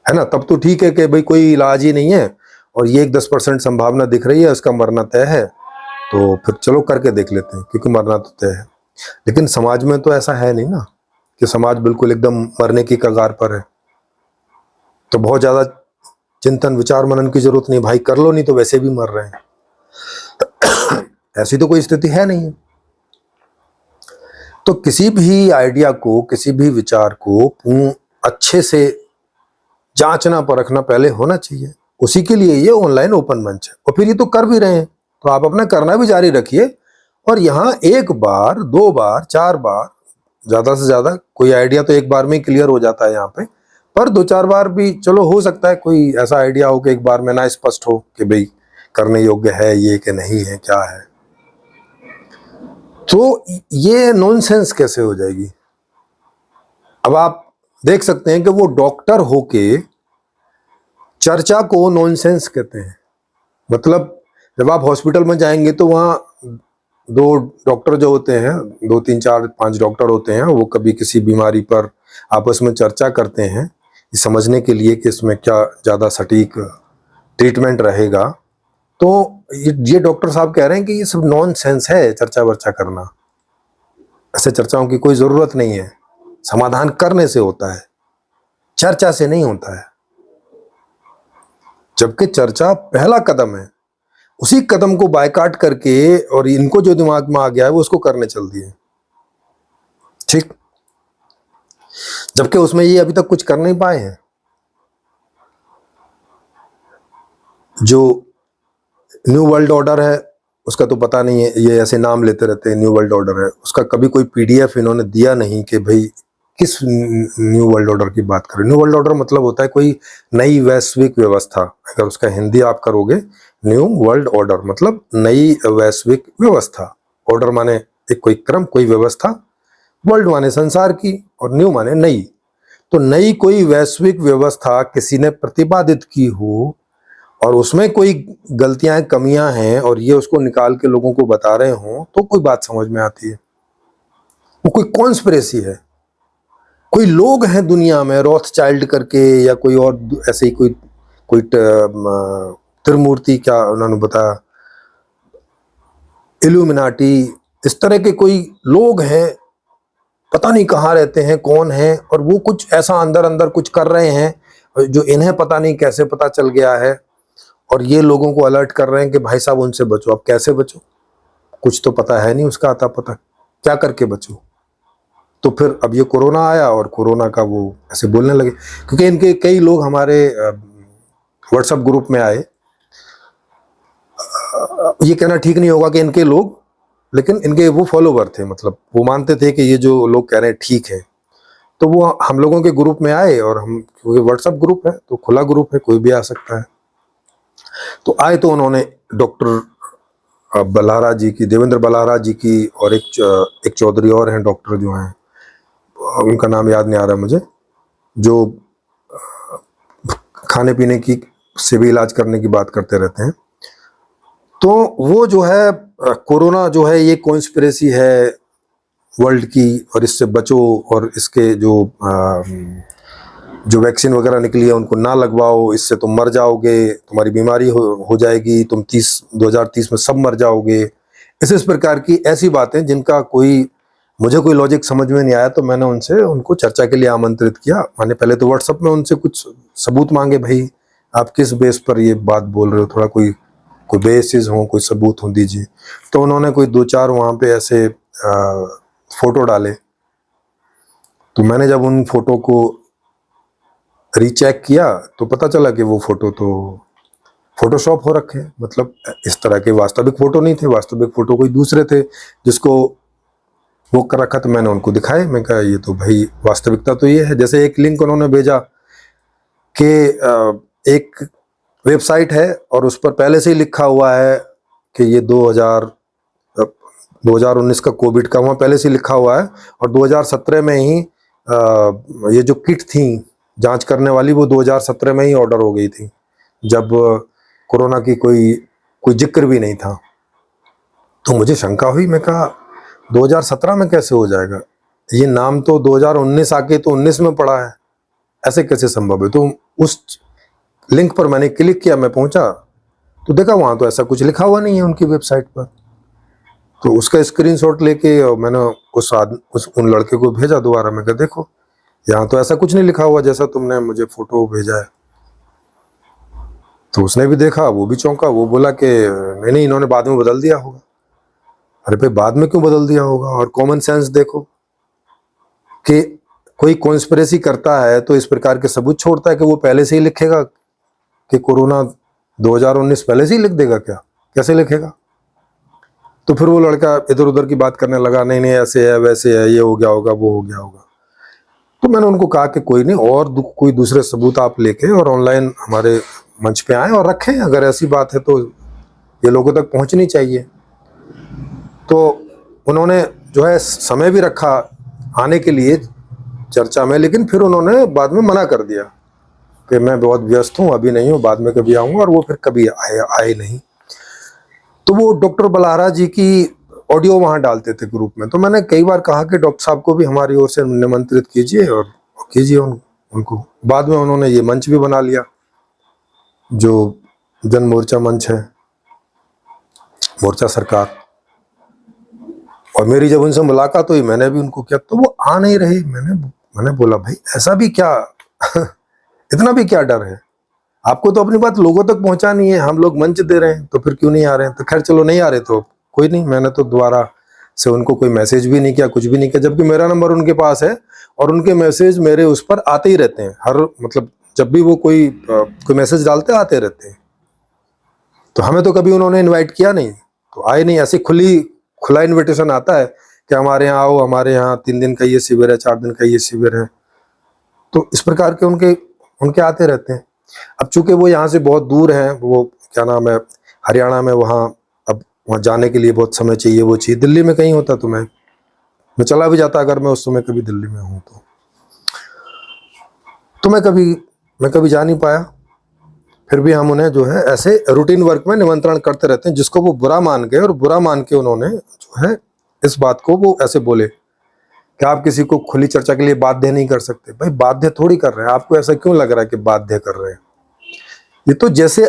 ना। तब तो ठीक है कि भाई कोई इलाज ही नहीं है और ये एक 10% संभावना दिख रही है, उसका मरना तय है, तो फिर चलो करके देख लेते हैं क्योंकि मरना तो तय है। लेकिन समाज में तो ऐसा है नहीं ना कि समाज बिल्कुल एकदम मरने की कगार पर है, तो बहुत ज्यादा चिंतन विचार मनन की जरूरत नहीं, भाई कर लो, नहीं तो वैसे भी मर रहे हैं। ऐसी तो कोई स्थिति है नहीं है। तो किसी भी आइडिया को, किसी भी विचार को अच्छे से जांचना परखना पहले होना चाहिए। उसी के लिए ये ऑनलाइन ओपन मंच है, और फिर ये तो कर भी रहे हैं, तो आप अपना करना भी जारी रखिए। और यहाँ एक बार, 2 बार, 4 बार, ज्यादा से ज्यादा कोई आइडिया तो एक बार में क्लियर हो जाता है यहाँ पे, पर 2-4 बार भी चलो हो सकता है कोई ऐसा आइडिया हो कि एक बार में ना स्पष्ट हो कि भाई करने योग्य है ये कि नहीं है, क्या है। तो ये नॉनसेंस कैसे हो जाएगी। अब आप देख सकते हैं कि वो डॉक्टर होके चर्चा को नॉनसेंस कहते हैं। मतलब जब आप हॉस्पिटल में जाएंगे तो वहाँ 2 डॉक्टर जो होते हैं, 2, 3, 4, 5 डॉक्टर होते हैं, वो कभी किसी बीमारी पर आपस में चर्चा करते हैं समझने के लिए कि इसमें क्या ज़्यादा सटीक ट्रीटमेंट रहेगा। तो ये डॉक्टर साहब कह रहे हैं कि ये सब नॉनसेंस है चर्चा वर्चा करना, ऐसे चर्चाओं की कोई ज़रूरत नहीं है, समाधान करने से होता है, चर्चा से नहीं होता है। जबकि चर्चा पहला कदम है, उसी कदम को बायकाट करके और इनको जो दिमाग में आ गया है वो उसको करने चल दिए, ठीक, जबकि उसमें ये अभी तक कुछ कर नहीं पाए हैं। जो न्यू वर्ल्ड ऑर्डर है उसका तो पता नहीं है, ये ऐसे नाम लेते रहते हैं न्यू वर्ल्ड ऑर्डर है, उसका कभी कोई पीडीएफ इन्होंने दिया नहीं कि भाई किस न्यू वर्ल्ड ऑर्डर की बात करें। न्यू वर्ल्ड ऑर्डर मतलब होता है कोई नई वैश्विक व्यवस्था, अगर उसका हिंदी आप करोगे न्यू वर्ल्ड ऑर्डर मतलब नई वैश्विक व्यवस्था। ऑर्डर माने एक कोई क्रम, कोई व्यवस्था, वर्ल्ड माने संसार की, और न्यू माने नई। तो नई कोई वैश्विक व्यवस्था किसी ने प्रतिपादित की हो और उसमें कोई गलतियां कमियां हैं और ये उसको निकाल के लोगों को बता रहे हों तो कोई बात समझ में आती है। वो कोई कॉन्स्पिरेसी है, कोई लोग हैं दुनिया में रॉथचाइल्ड करके या कोई और ऐसे ही कोई त्रिमूर्ति, क्या उन्होंने बताया, इल्यूमिनाटी, इस तरह के कोई लोग हैं, पता नहीं कहाँ रहते हैं, कौन हैं, और वो कुछ ऐसा अंदर अंदर कुछ कर रहे हैं जो इन्हें पता नहीं कैसे पता चल गया है, और ये लोगों को अलर्ट कर रहे हैं कि भाई साहब उनसे बचो। अब कैसे बचो, कुछ तो पता है नहीं उसका, आता पता क्या करके बचो। तो फिर अब ये कोरोना आया और कोरोना का वो ऐसे बोलने लगे, क्योंकि इनके कई लोग हमारे व्हाट्सएप ग्रुप में आए। ये कहना ठीक नहीं होगा कि इनके लोग, लेकिन इनके वो फॉलोवर थे, मतलब वो मानते थे कि ये जो लोग कह रहे हैं ठीक है, तो वो हम लोगों के ग्रुप में आए। और हम, क्योंकि व्हाट्सएप ग्रुप है तो खुला ग्रुप है, कोई भी आ सकता है, तो आए तो उन्होंने डॉक्टर बल्हारा जी की, देवेंद्र बल्हारा जी की, और एक चौधरी और हैं डॉक्टर जो हैं, उनका नाम याद नहीं आ रहा मुझे, जो खाने पीने की से भी इलाज करने की बात करते रहते हैं। तो वो जो है कोरोना जो है ये कॉन्स्पिरेसी है वर्ल्ड की, और इससे बचो, और इसके जो वैक्सीन वगैरह निकली है उनको ना लगवाओ, इससे तुम मर जाओगे, तुम्हारी बीमारी हो जाएगी, तुम 2030 में सब मर जाओगे। इस प्रकार की ऐसी बातें जिनका मुझे कोई लॉजिक समझ में नहीं आया, तो मैंने उनको चर्चा के लिए आमंत्रित किया। मैंने पहले तो व्हाट्सएप में उनसे कुछ सबूत मांगे, भाई आप किस बेस पर ये बात बोल रहे हो, थोड़ा कोई बेसिस हो, कोई सबूत हो, दीजिए। तो उन्होंने कोई 2-4 वहाँ पे ऐसे फोटो डाले। तो मैंने जब उन फोटो को रीचेक किया तो पता चला कि वो फोटो तो फोटोशॉप हो रखे हैं, मतलब इस तरह के वास्तविक फोटो नहीं थे, वास्तविक फोटो कोई दूसरे थे जिसको वो कर रखा। तो मैंने उनको दिखाए, मैं कहा ये तो भाई वास्तविकता तो ये है। जैसे एक लिंक उन्होंने भेजा कि एक वेबसाइट है और उस पर पहले से ही लिखा हुआ है कि ये 2019 का कोविड का वहाँ पहले से लिखा हुआ है, और 2017 में ही ये जो किट थी जांच करने वाली वो 2017 में ही ऑर्डर हो गई थी, जब कोरोना की कोई जिक्र भी नहीं था। तो मुझे शंका हुई, मैं कहा 2017 में कैसे हो जाएगा, ये नाम तो 2019 आके तो 19 में पड़ा है, ऐसे कैसे संभव है। तो उस लिंक पर मैंने क्लिक किया, मैं पहुंचा तो देखा वहां तो ऐसा कुछ लिखा हुआ नहीं है उनकी वेबसाइट पर। तो उसका स्क्रीनशॉट लेके और मैंने उन लड़के को भेजा दोबारा, मैं कहा देखो यहाँ तो ऐसा कुछ नहीं लिखा हुआ जैसा तुमने मुझे फोटो भेजा है। तो उसने भी देखा, वो भी चौंका, वो बोला कि नहीं इन्होंने बाद में बदल दिया होगा। अरे भाई बाद में क्यों बदल दिया होगा, और कॉमन सेंस देखो कि कोई कॉन्स्पिरेसी करता है तो इस प्रकार के सबूत छोड़ता है कि वो पहले से ही लिखेगा कि कोरोना 2019 पहले से ही लिख देगा क्या, कैसे लिखेगा। तो फिर वो लड़का इधर उधर की बात करने लगा, नहीं नहीं ऐसे है वैसे है, ये हो गया होगा वो हो गया होगा। तो मैंने उनको कहा कि कोई नहीं, और कोई दूसरे सबूत आप लेके और ऑनलाइन हमारे मंच पे आए और रखें, अगर ऐसी बात है तो ये लोगों तक पहुंचनी चाहिए। तो उन्होंने जो है समय भी रखा आने के लिए चर्चा में, लेकिन फिर उन्होंने बाद में मना कर दिया कि मैं बहुत व्यस्त हूँ, अभी नहीं हूँ, बाद में कभी आऊँगा, और वो फिर कभी आए नहीं। तो वो डॉक्टर बलहारा जी की ऑडियो वहाँ डालते थे ग्रुप में। तो मैंने कई बार कहा कि डॉक्टर साहब को भी हमारी ओर से निमंत्रित कीजिए और कीजिए उनको। बाद में उन्होंने ये मंच भी बना लिया जो जन मोर्चा मंच है, मोर्चा सरकार। और मेरी जब उनसे मुलाकात हुई मैंने भी उनको किया, तो वो आ नहीं रहे। मैंने बोला भाई ऐसा भी क्या इतना भी क्या डर है, आपको तो अपनी बात लोगों तक पहुंचानी है, हम लोग मंच दे रहे हैं तो फिर क्यों नहीं आ रहे हैं। तो खैर चलो नहीं आ रहे तो कोई नहीं, मैंने तो दोबारा से उनको कोई मैसेज भी नहीं किया, कुछ भी नहीं किया, जबकि मेरा नंबर उनके पास है और उनके मैसेज मेरे उस पर आते ही रहते हैं, हर मतलब जब भी वो कोई मैसेज डालते आते रहते हैं। तो हमें तो कभी उन्होंने इन्वाइट किया नहीं, तो आए नहीं। ऐसी खुला इन्विटेशन आता है कि हमारे यहाँ आओ, हमारे यहाँ 3 दिन का ये शिविर है, 4 दिन का ये शिविर है। तो इस प्रकार के उनके आते रहते हैं। अब चूंकि वो यहाँ से बहुत दूर हैं, वो क्या नाम है हरियाणा में, वहाँ जाने के लिए बहुत समय चाहिए, वो चाहिए। दिल्ली में कहीं होता तो मैं चला भी जाता, अगर मैं उस समय कभी दिल्ली में हूँ तो मैं कभी जा नहीं पाया। फिर भी हम उन्हें जो है ऐसे रूटीन वर्क में निमंत्रण करते रहते हैं, जिसको वो बुरा मान गए, और बुरा मान के उन्होंने जो है इस बात को वो ऐसे बोले कि आप किसी को खुली चर्चा के लिए बाध्य नहीं कर सकते। भाई बाध्य थोड़ी कर रहे हैं, आपको ऐसा क्यों लग रहा है कि बाध्य कर रहे हैं। ये तो जैसे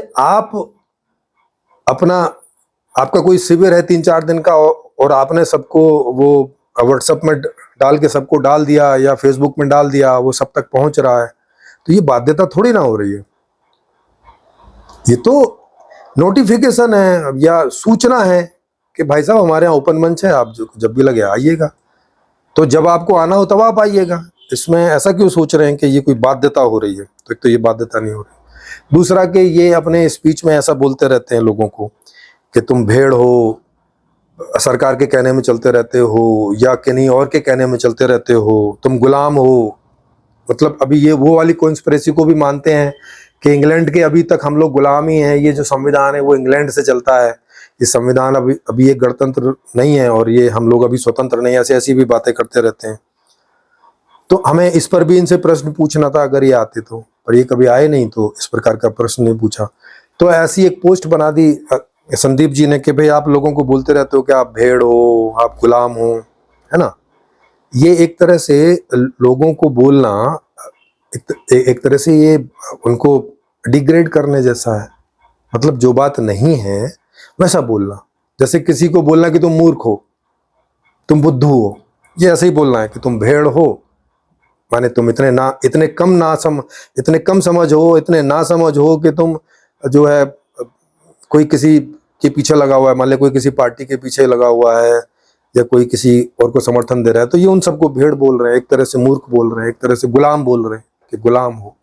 आपका कोई शिविर है 3-4 दिन का और आपने सबको वो व्हाट्सएप में डाल के सबको डाल दिया या फेसबुक में डाल दिया, वो सब तक पहुंच रहा है, तो ये बाध्यता थोड़ी ना हो रही है। ये तो नोटिफिकेशन है या सूचना है कि भाई साहब हमारे यहाँ ओपन मंच है, आप जब भी लगे आइएगा। तो जब आपको आना हो तब आप आइएगा। इसमें ऐसा क्यों सोच रहे हैं कि ये कोई बाध्यता हो रही है। तो एक तो ये बाध्यता नहीं हो रही, दूसरा कि ये अपने स्पीच में ऐसा बोलते रहते हैं लोगों को कि तुम भेड़ हो, सरकार के कहने में चलते रहते हो या किन्हीं और के कहने में चलते रहते हो, तुम गुलाम हो। मतलब अभी ये वो वाली कॉन्स्पिरेसी को भी मानते हैं कि इंग्लैंड के अभी तक हम लोग गुलाम ही हैं, ये जो संविधान है वो इंग्लैंड से चलता है, ये संविधान अभी ये गणतंत्र नहीं है और ये हम लोग अभी स्वतंत्र नहीं है, ऐसी भी बातें करते रहते हैं। तो हमें इस पर भी इनसे प्रश्न पूछना था अगर ये आते तो, पर ये कभी आए नहीं तो इस प्रकार का प्रश्न नहीं पूछा। तो ऐसी एक पोस्ट बना दी संदीप जी ने कि भाई आप लोगों को बोलते रहते हो कि आप भेड़ हो, आप गुलाम हो, है ना। ये एक तरह से लोगों को बोलना एक तरह से ये उनको डिग्रेड करने जैसा है। मतलब जो बात नहीं है वैसा बोलना, जैसे किसी को बोलना कि तुम मूर्ख हो, तुम बुद्धू हो, ये ऐसे ही बोलना है कि तुम भेड़ हो, माने तुम इतने कम समझ हो, इतने ना समझ हो कि तुम जो है कोई किसी के पीछे लगा हुआ है, मान लो कोई किसी पार्टी के पीछे लगा हुआ है या कोई किसी और को समर्थन दे रहा है, तो ये उन सबको भेड़ बोल रहे हैं, एक तरह से मूर्ख बोल रहे हैं, एक तरह से गुलाम बोल रहे हैं कि गुलाम हो।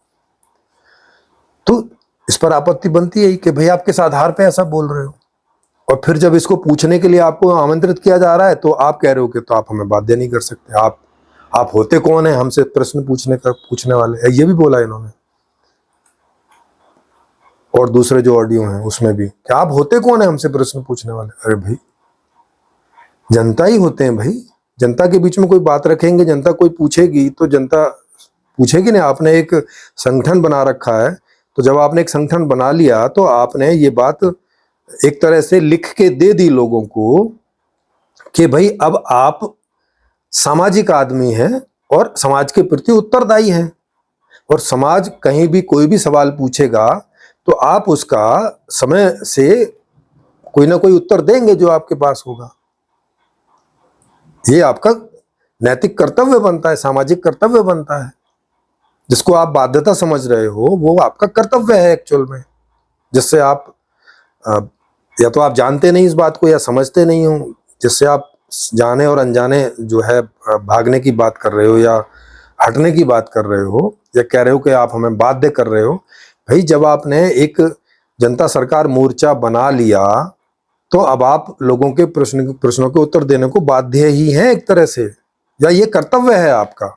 तो इस पर आपत्ति बनती है कि भाई आप किस आधार पे ऐसा बोल रहे हो। और फिर जब इसको पूछने के लिए आपको आमंत्रित किया जा रहा है तो आप कह रहे हो कि तो आप हमें बाध्य नहीं कर सकते, आप होते कौन है हमसे प्रश्न पूछने वाले। ये भी बोला इन्होंने, और दूसरे जो ऑडियो हैं उसमें भी, कि आप होते कौन है हमसे प्रश्न पूछने वाले। अरे भाई, जनता ही होते हैं भाई, जनता के बीच में कोई बात रखेंगे, जनता कोई पूछेगी तो जनता पूछेगी ना। आपने एक संगठन बना रखा है, तो जब आपने एक संगठन बना लिया तो आपने ये बात एक तरह से लिख के दे दी लोगों को कि भाई अब आप सामाजिक आदमी हैं और समाज के प्रति उत्तरदायी हैं, और समाज कहीं भी कोई भी सवाल पूछेगा तो आप उसका समय से कोई ना कोई उत्तर देंगे जो आपके पास होगा। ये आपका नैतिक कर्तव्य बनता है, सामाजिक कर्तव्य बनता है। जिसको आप बाध्यता समझ रहे हो वो आपका कर्तव्य है एक्चुअल में, जिससे आप या तो आप जानते नहीं इस बात को या समझते नहीं हो, जिससे आप जाने और अनजाने जो है भागने की बात कर रहे हो या हटने की बात कर रहे हो, या कह रहे हो कि आप हमें बाध्य कर रहे हो। भाई, जब आपने एक जनता सरकार मोर्चा बना लिया तो अब आप लोगों के प्रश्नों के उत्तर देने को बाध्य ही हैं एक तरह से, या ये कर्तव्य है आपका।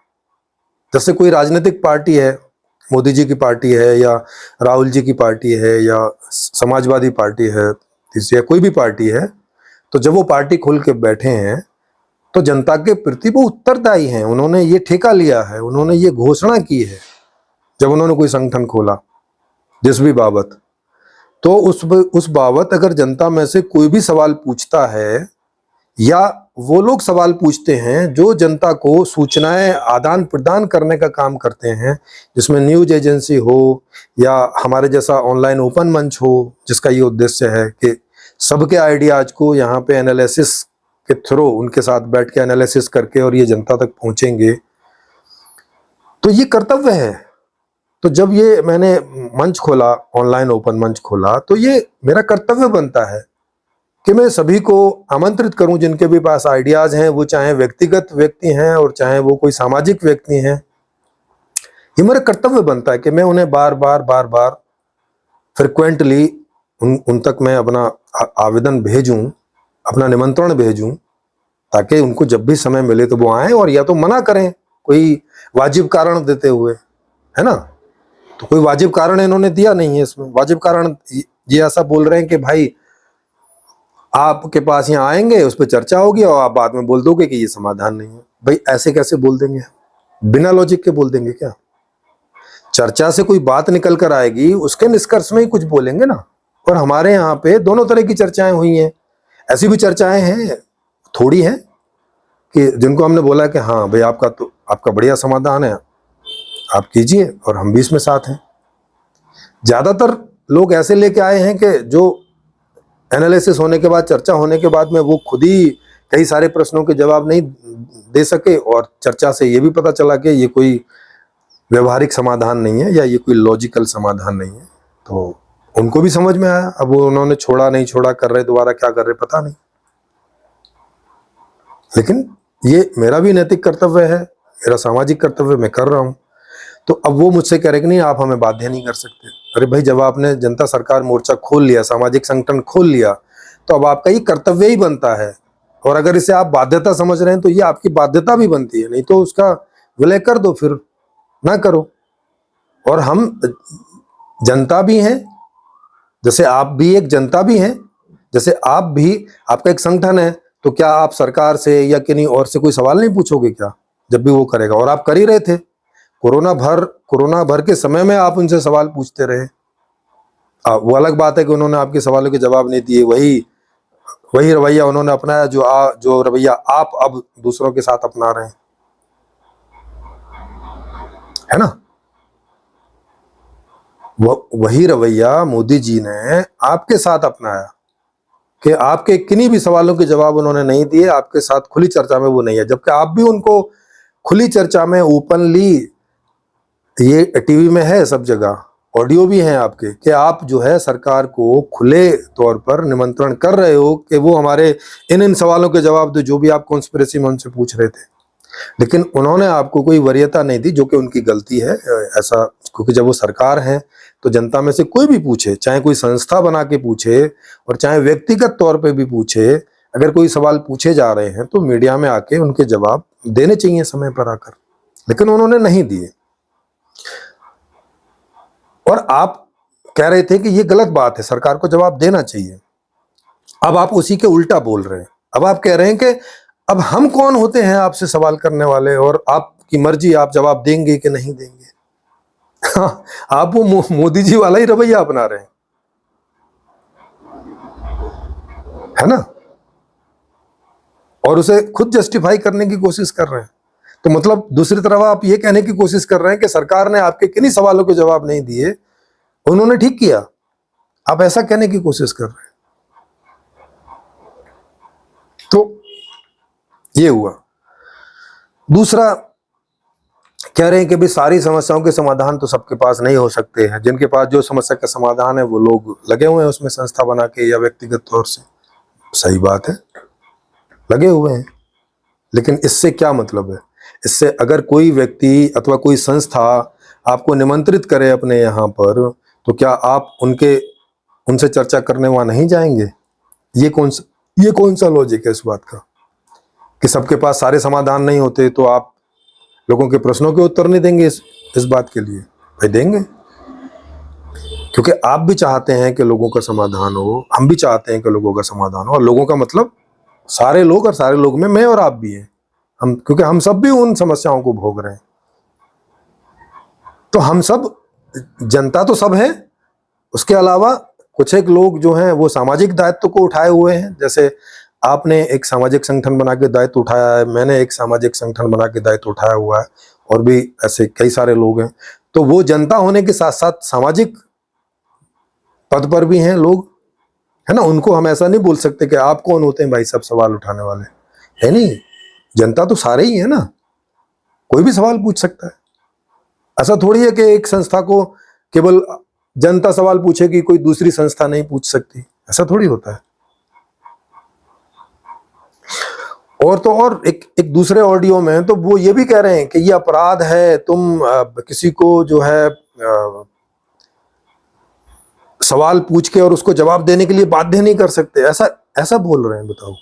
जैसे कोई राजनीतिक पार्टी है, मोदी जी की पार्टी है या राहुल जी की पार्टी है या समाजवादी पार्टी है या कोई भी पार्टी है, तो जब वो पार्टी खोल के बैठे हैं तो जनता के प्रति वो उत्तरदायी हैं। उन्होंने ये ठेका लिया है, उन्होंने ये घोषणा की है जब उन्होंने कोई संगठन खोला जिस भी बाबत, तो उस बाबत अगर जनता में से कोई भी सवाल पूछता है या वो लोग सवाल पूछते हैं जो जनता को सूचनाएं आदान प्रदान करने का काम करते हैं, जिसमें न्यूज एजेंसी हो या हमारे जैसा ऑनलाइन ओपन मंच हो, जिसका ये उद्देश्य है कि सबके आइडियाज को यहाँ पे एनालिसिस के थ्रू उनके साथ बैठ के एनालिसिस करके और ये जनता तक पहुंचेंगे, तो ये कर्तव्य है। तो जब ये मैंने मंच खोला, ऑनलाइन ओपन मंच खोला, तो ये मेरा कर्तव्य बनता है कि मैं सभी को आमंत्रित करूं जिनके भी पास आइडियाज हैं, वो चाहे व्यक्तिगत व्यक्ति हैं और चाहे वो कोई सामाजिक व्यक्ति हैं। ये मेरा कर्तव्य बनता है कि मैं उन्हें बार बार फ्रिक्वेंटली उन तक मैं अपना आवेदन भेजूं, अपना निमंत्रण भेजूं, ताकि उनको जब भी समय मिले तो वो आए, और या तो मना करें कोई वाजिब कारण देते हुए, है ना। तो कोई वाजिब कारण इन्होंने दिया नहीं है इसमें। वाजिब कारण ये ऐसा बोल रहे हैं कि भाई आपके पास यहाँ आएंगे, उस पर चर्चा होगी और आप बाद में बोल दोगे कि ये समाधान नहीं है। भाई, ऐसे कैसे बोल देंगे? बिना लॉजिक के बोल देंगे क्या? चर्चा से कोई बात निकल कर आएगी, उसके निष्कर्ष में ही कुछ बोलेंगे ना। और हमारे यहाँ पे दोनों तरह की चर्चाएं हुई हैं। ऐसी भी चर्चाएं हैं, थोड़ी हैं, कि जिनको हमने बोला कि हाँ भाई आपका बढ़िया समाधान है, आप कीजिए और हम भी इसमें साथ हैं। ज्यादातर लोग ऐसे लेके आए हैं कि जो एनालिसिस होने के बाद, चर्चा होने के बाद में वो खुद ही कई सारे प्रश्नों के जवाब नहीं दे सके, और चर्चा से ये भी पता चला कि ये कोई व्यवहारिक समाधान नहीं है या ये कोई लॉजिकल समाधान नहीं है। तो उनको भी समझ में आया। अब वो उन्होंने छोड़ा नहीं छोड़ा, कर रहे दोबारा क्या कर रहे पता नहीं, लेकिन ये मेरा भी नैतिक कर्तव्य है, मेरा सामाजिक कर्तव्य, मैं कर रहा हूँ। तो अब वो मुझसे कह रहे कि नहीं, आप हमें बाध्य नहीं कर सकते। अरे भाई, जब आपने जनता सरकार मोर्चा खोल लिया, सामाजिक संगठन खोल लिया, तो अब आपका ये कर्तव्य ही बनता है। और अगर इसे आप बाध्यता समझ रहे हैं तो ये आपकी बाध्यता भी बनती है, नहीं तो उसका विलय कर दो, फिर ना करो। और हम जनता भी हैं, जैसे आप भी एक जनता भी हैं, जैसे आप भी, आपका एक संगठन है, तो क्या आप सरकार से या किन्हीं और से कोई सवाल नहीं पूछोगे क्या जब भी वो करेगा? और आप कर ही रहे थे। कोरोना भर के समय में आप उनसे सवाल पूछते रहे। वो अलग बात है कि उन्होंने आपके सवालों के जवाब नहीं दिए, वही रवैया उन्होंने अपनाया जो रवैया आप अब दूसरों के साथ अपना रहे हैं, है ना। वही रवैया मोदी जी ने आपके साथ अपनाया कि आपके किन्हीं भी सवालों के जवाब उन्होंने नहीं दिए, आपके साथ खुली चर्चा में वो नहीं है। जबकि आप भी उनको खुली चर्चा में ओपनली, ये टीवी में है, सब जगह ऑडियो भी हैं आपके, कि आप जो है सरकार को खुले तौर पर निमंत्रण कर रहे हो कि वो हमारे इन सवालों के जवाब दो जो भी आप कॉन्स्पिरेसी में उनसे पूछ रहे थे। लेकिन उन्होंने आपको कोई वरीयता नहीं दी, जो कि उनकी गलती है ऐसा, क्योंकि जब वो सरकार है तो जनता में से कोई भी पूछे, चाहे कोई संस्था बना के पूछे और चाहे व्यक्तिगत तौर पे भी पूछे, अगर कोई सवाल पूछे जा रहे हैं तो मीडिया में आके उनके जवाब देने चाहिए समय पर आकर, लेकिन उन्होंने नहीं दिए। और आप कह रहे थे कि ये गलत बात है, सरकार को जवाब देना चाहिए। अब आप उसी के उल्टा बोल रहे हैं। अब आप कह रहे हैं कि अब हम कौन होते हैं आपसे सवाल करने वाले, और आपकी मर्जी, आप जवाब देंगे कि नहीं देंगे। आप वो मोदी जी वाला ही रवैया अपना रहे हैं, है ना, और उसे खुद जस्टिफाई करने की कोशिश कर रहे हैं। तो मतलब दूसरी तरफ आप ये कहने की कोशिश कर रहे हैं कि सरकार ने आपके किन्हीं सवालों के जवाब नहीं दिए, उन्होंने ठीक किया, आप ऐसा कहने की कोशिश कर रहे हैं। तो ये हुआ। दूसरा, कह रहे हैं कि भाई सारी समस्याओं के समाधान तो सबके पास नहीं हो सकते हैं, जिनके पास जो समस्या का समाधान है वो लोग लगे हुए हैं उसमें, संस्था बना के या व्यक्तिगत तौर से। सही बात है, लगे हुए हैं, लेकिन इससे क्या मतलब है? इससे अगर कोई व्यक्ति अथवा कोई संस्था आपको निमंत्रित करे अपने यहाँ पर, तो क्या आप उनसे चर्चा करने वहां नहीं जाएंगे? ये कौन सा लॉजिक है इस बात का कि सबके पास सारे समाधान नहीं होते तो आप लोगों के प्रश्नों के उत्तर नहीं देंगे? इस बात के लिए भाई देंगे, क्योंकि आप भी चाहते हैं कि लोगों का समाधान हो, हम भी चाहते हैं कि लोगों का समाधान हो, और लोगों का मतलब सारे लोग, और सारे लोग में मैं और आप भी हैं, हम, क्योंकि हम सब भी उन समस्याओं को भोग रहे हैं। तो हम सब, जनता तो सब है, उसके अलावा कुछ एक लोग जो हैं वो सामाजिक दायित्व को उठाए हुए हैं। जैसे आपने एक सामाजिक संगठन बना के दायित्व उठाया है, मैंने एक सामाजिक संगठन बना के दायित्व उठाया हुआ है, और भी ऐसे कई सारे लोग हैं। तो वो जनता होने के साथ साथ सामाजिक पद पर भी हैं लोग, है ना। उनको हम ऐसा नहीं बोल सकते कि आप कौन होते हैं भाई सब सवाल उठाने वाले, है नहीं। जनता तो सारे ही है ना, कोई भी सवाल पूछ सकता है। ऐसा थोड़ी है कि एक संस्था को केवल जनता सवाल पूछेगी, कोई दूसरी संस्था नहीं पूछ सकती, ऐसा थोड़ी होता है। और तो और एक दूसरे ऑडियो में तो वो ये भी कह रहे हैं कि ये अपराध है, तुम किसी को जो है सवाल पूछ के और उसको जवाब देने के लिए बाध्य नहीं कर सकते, ऐसा बोल रहे हैं। बताओ,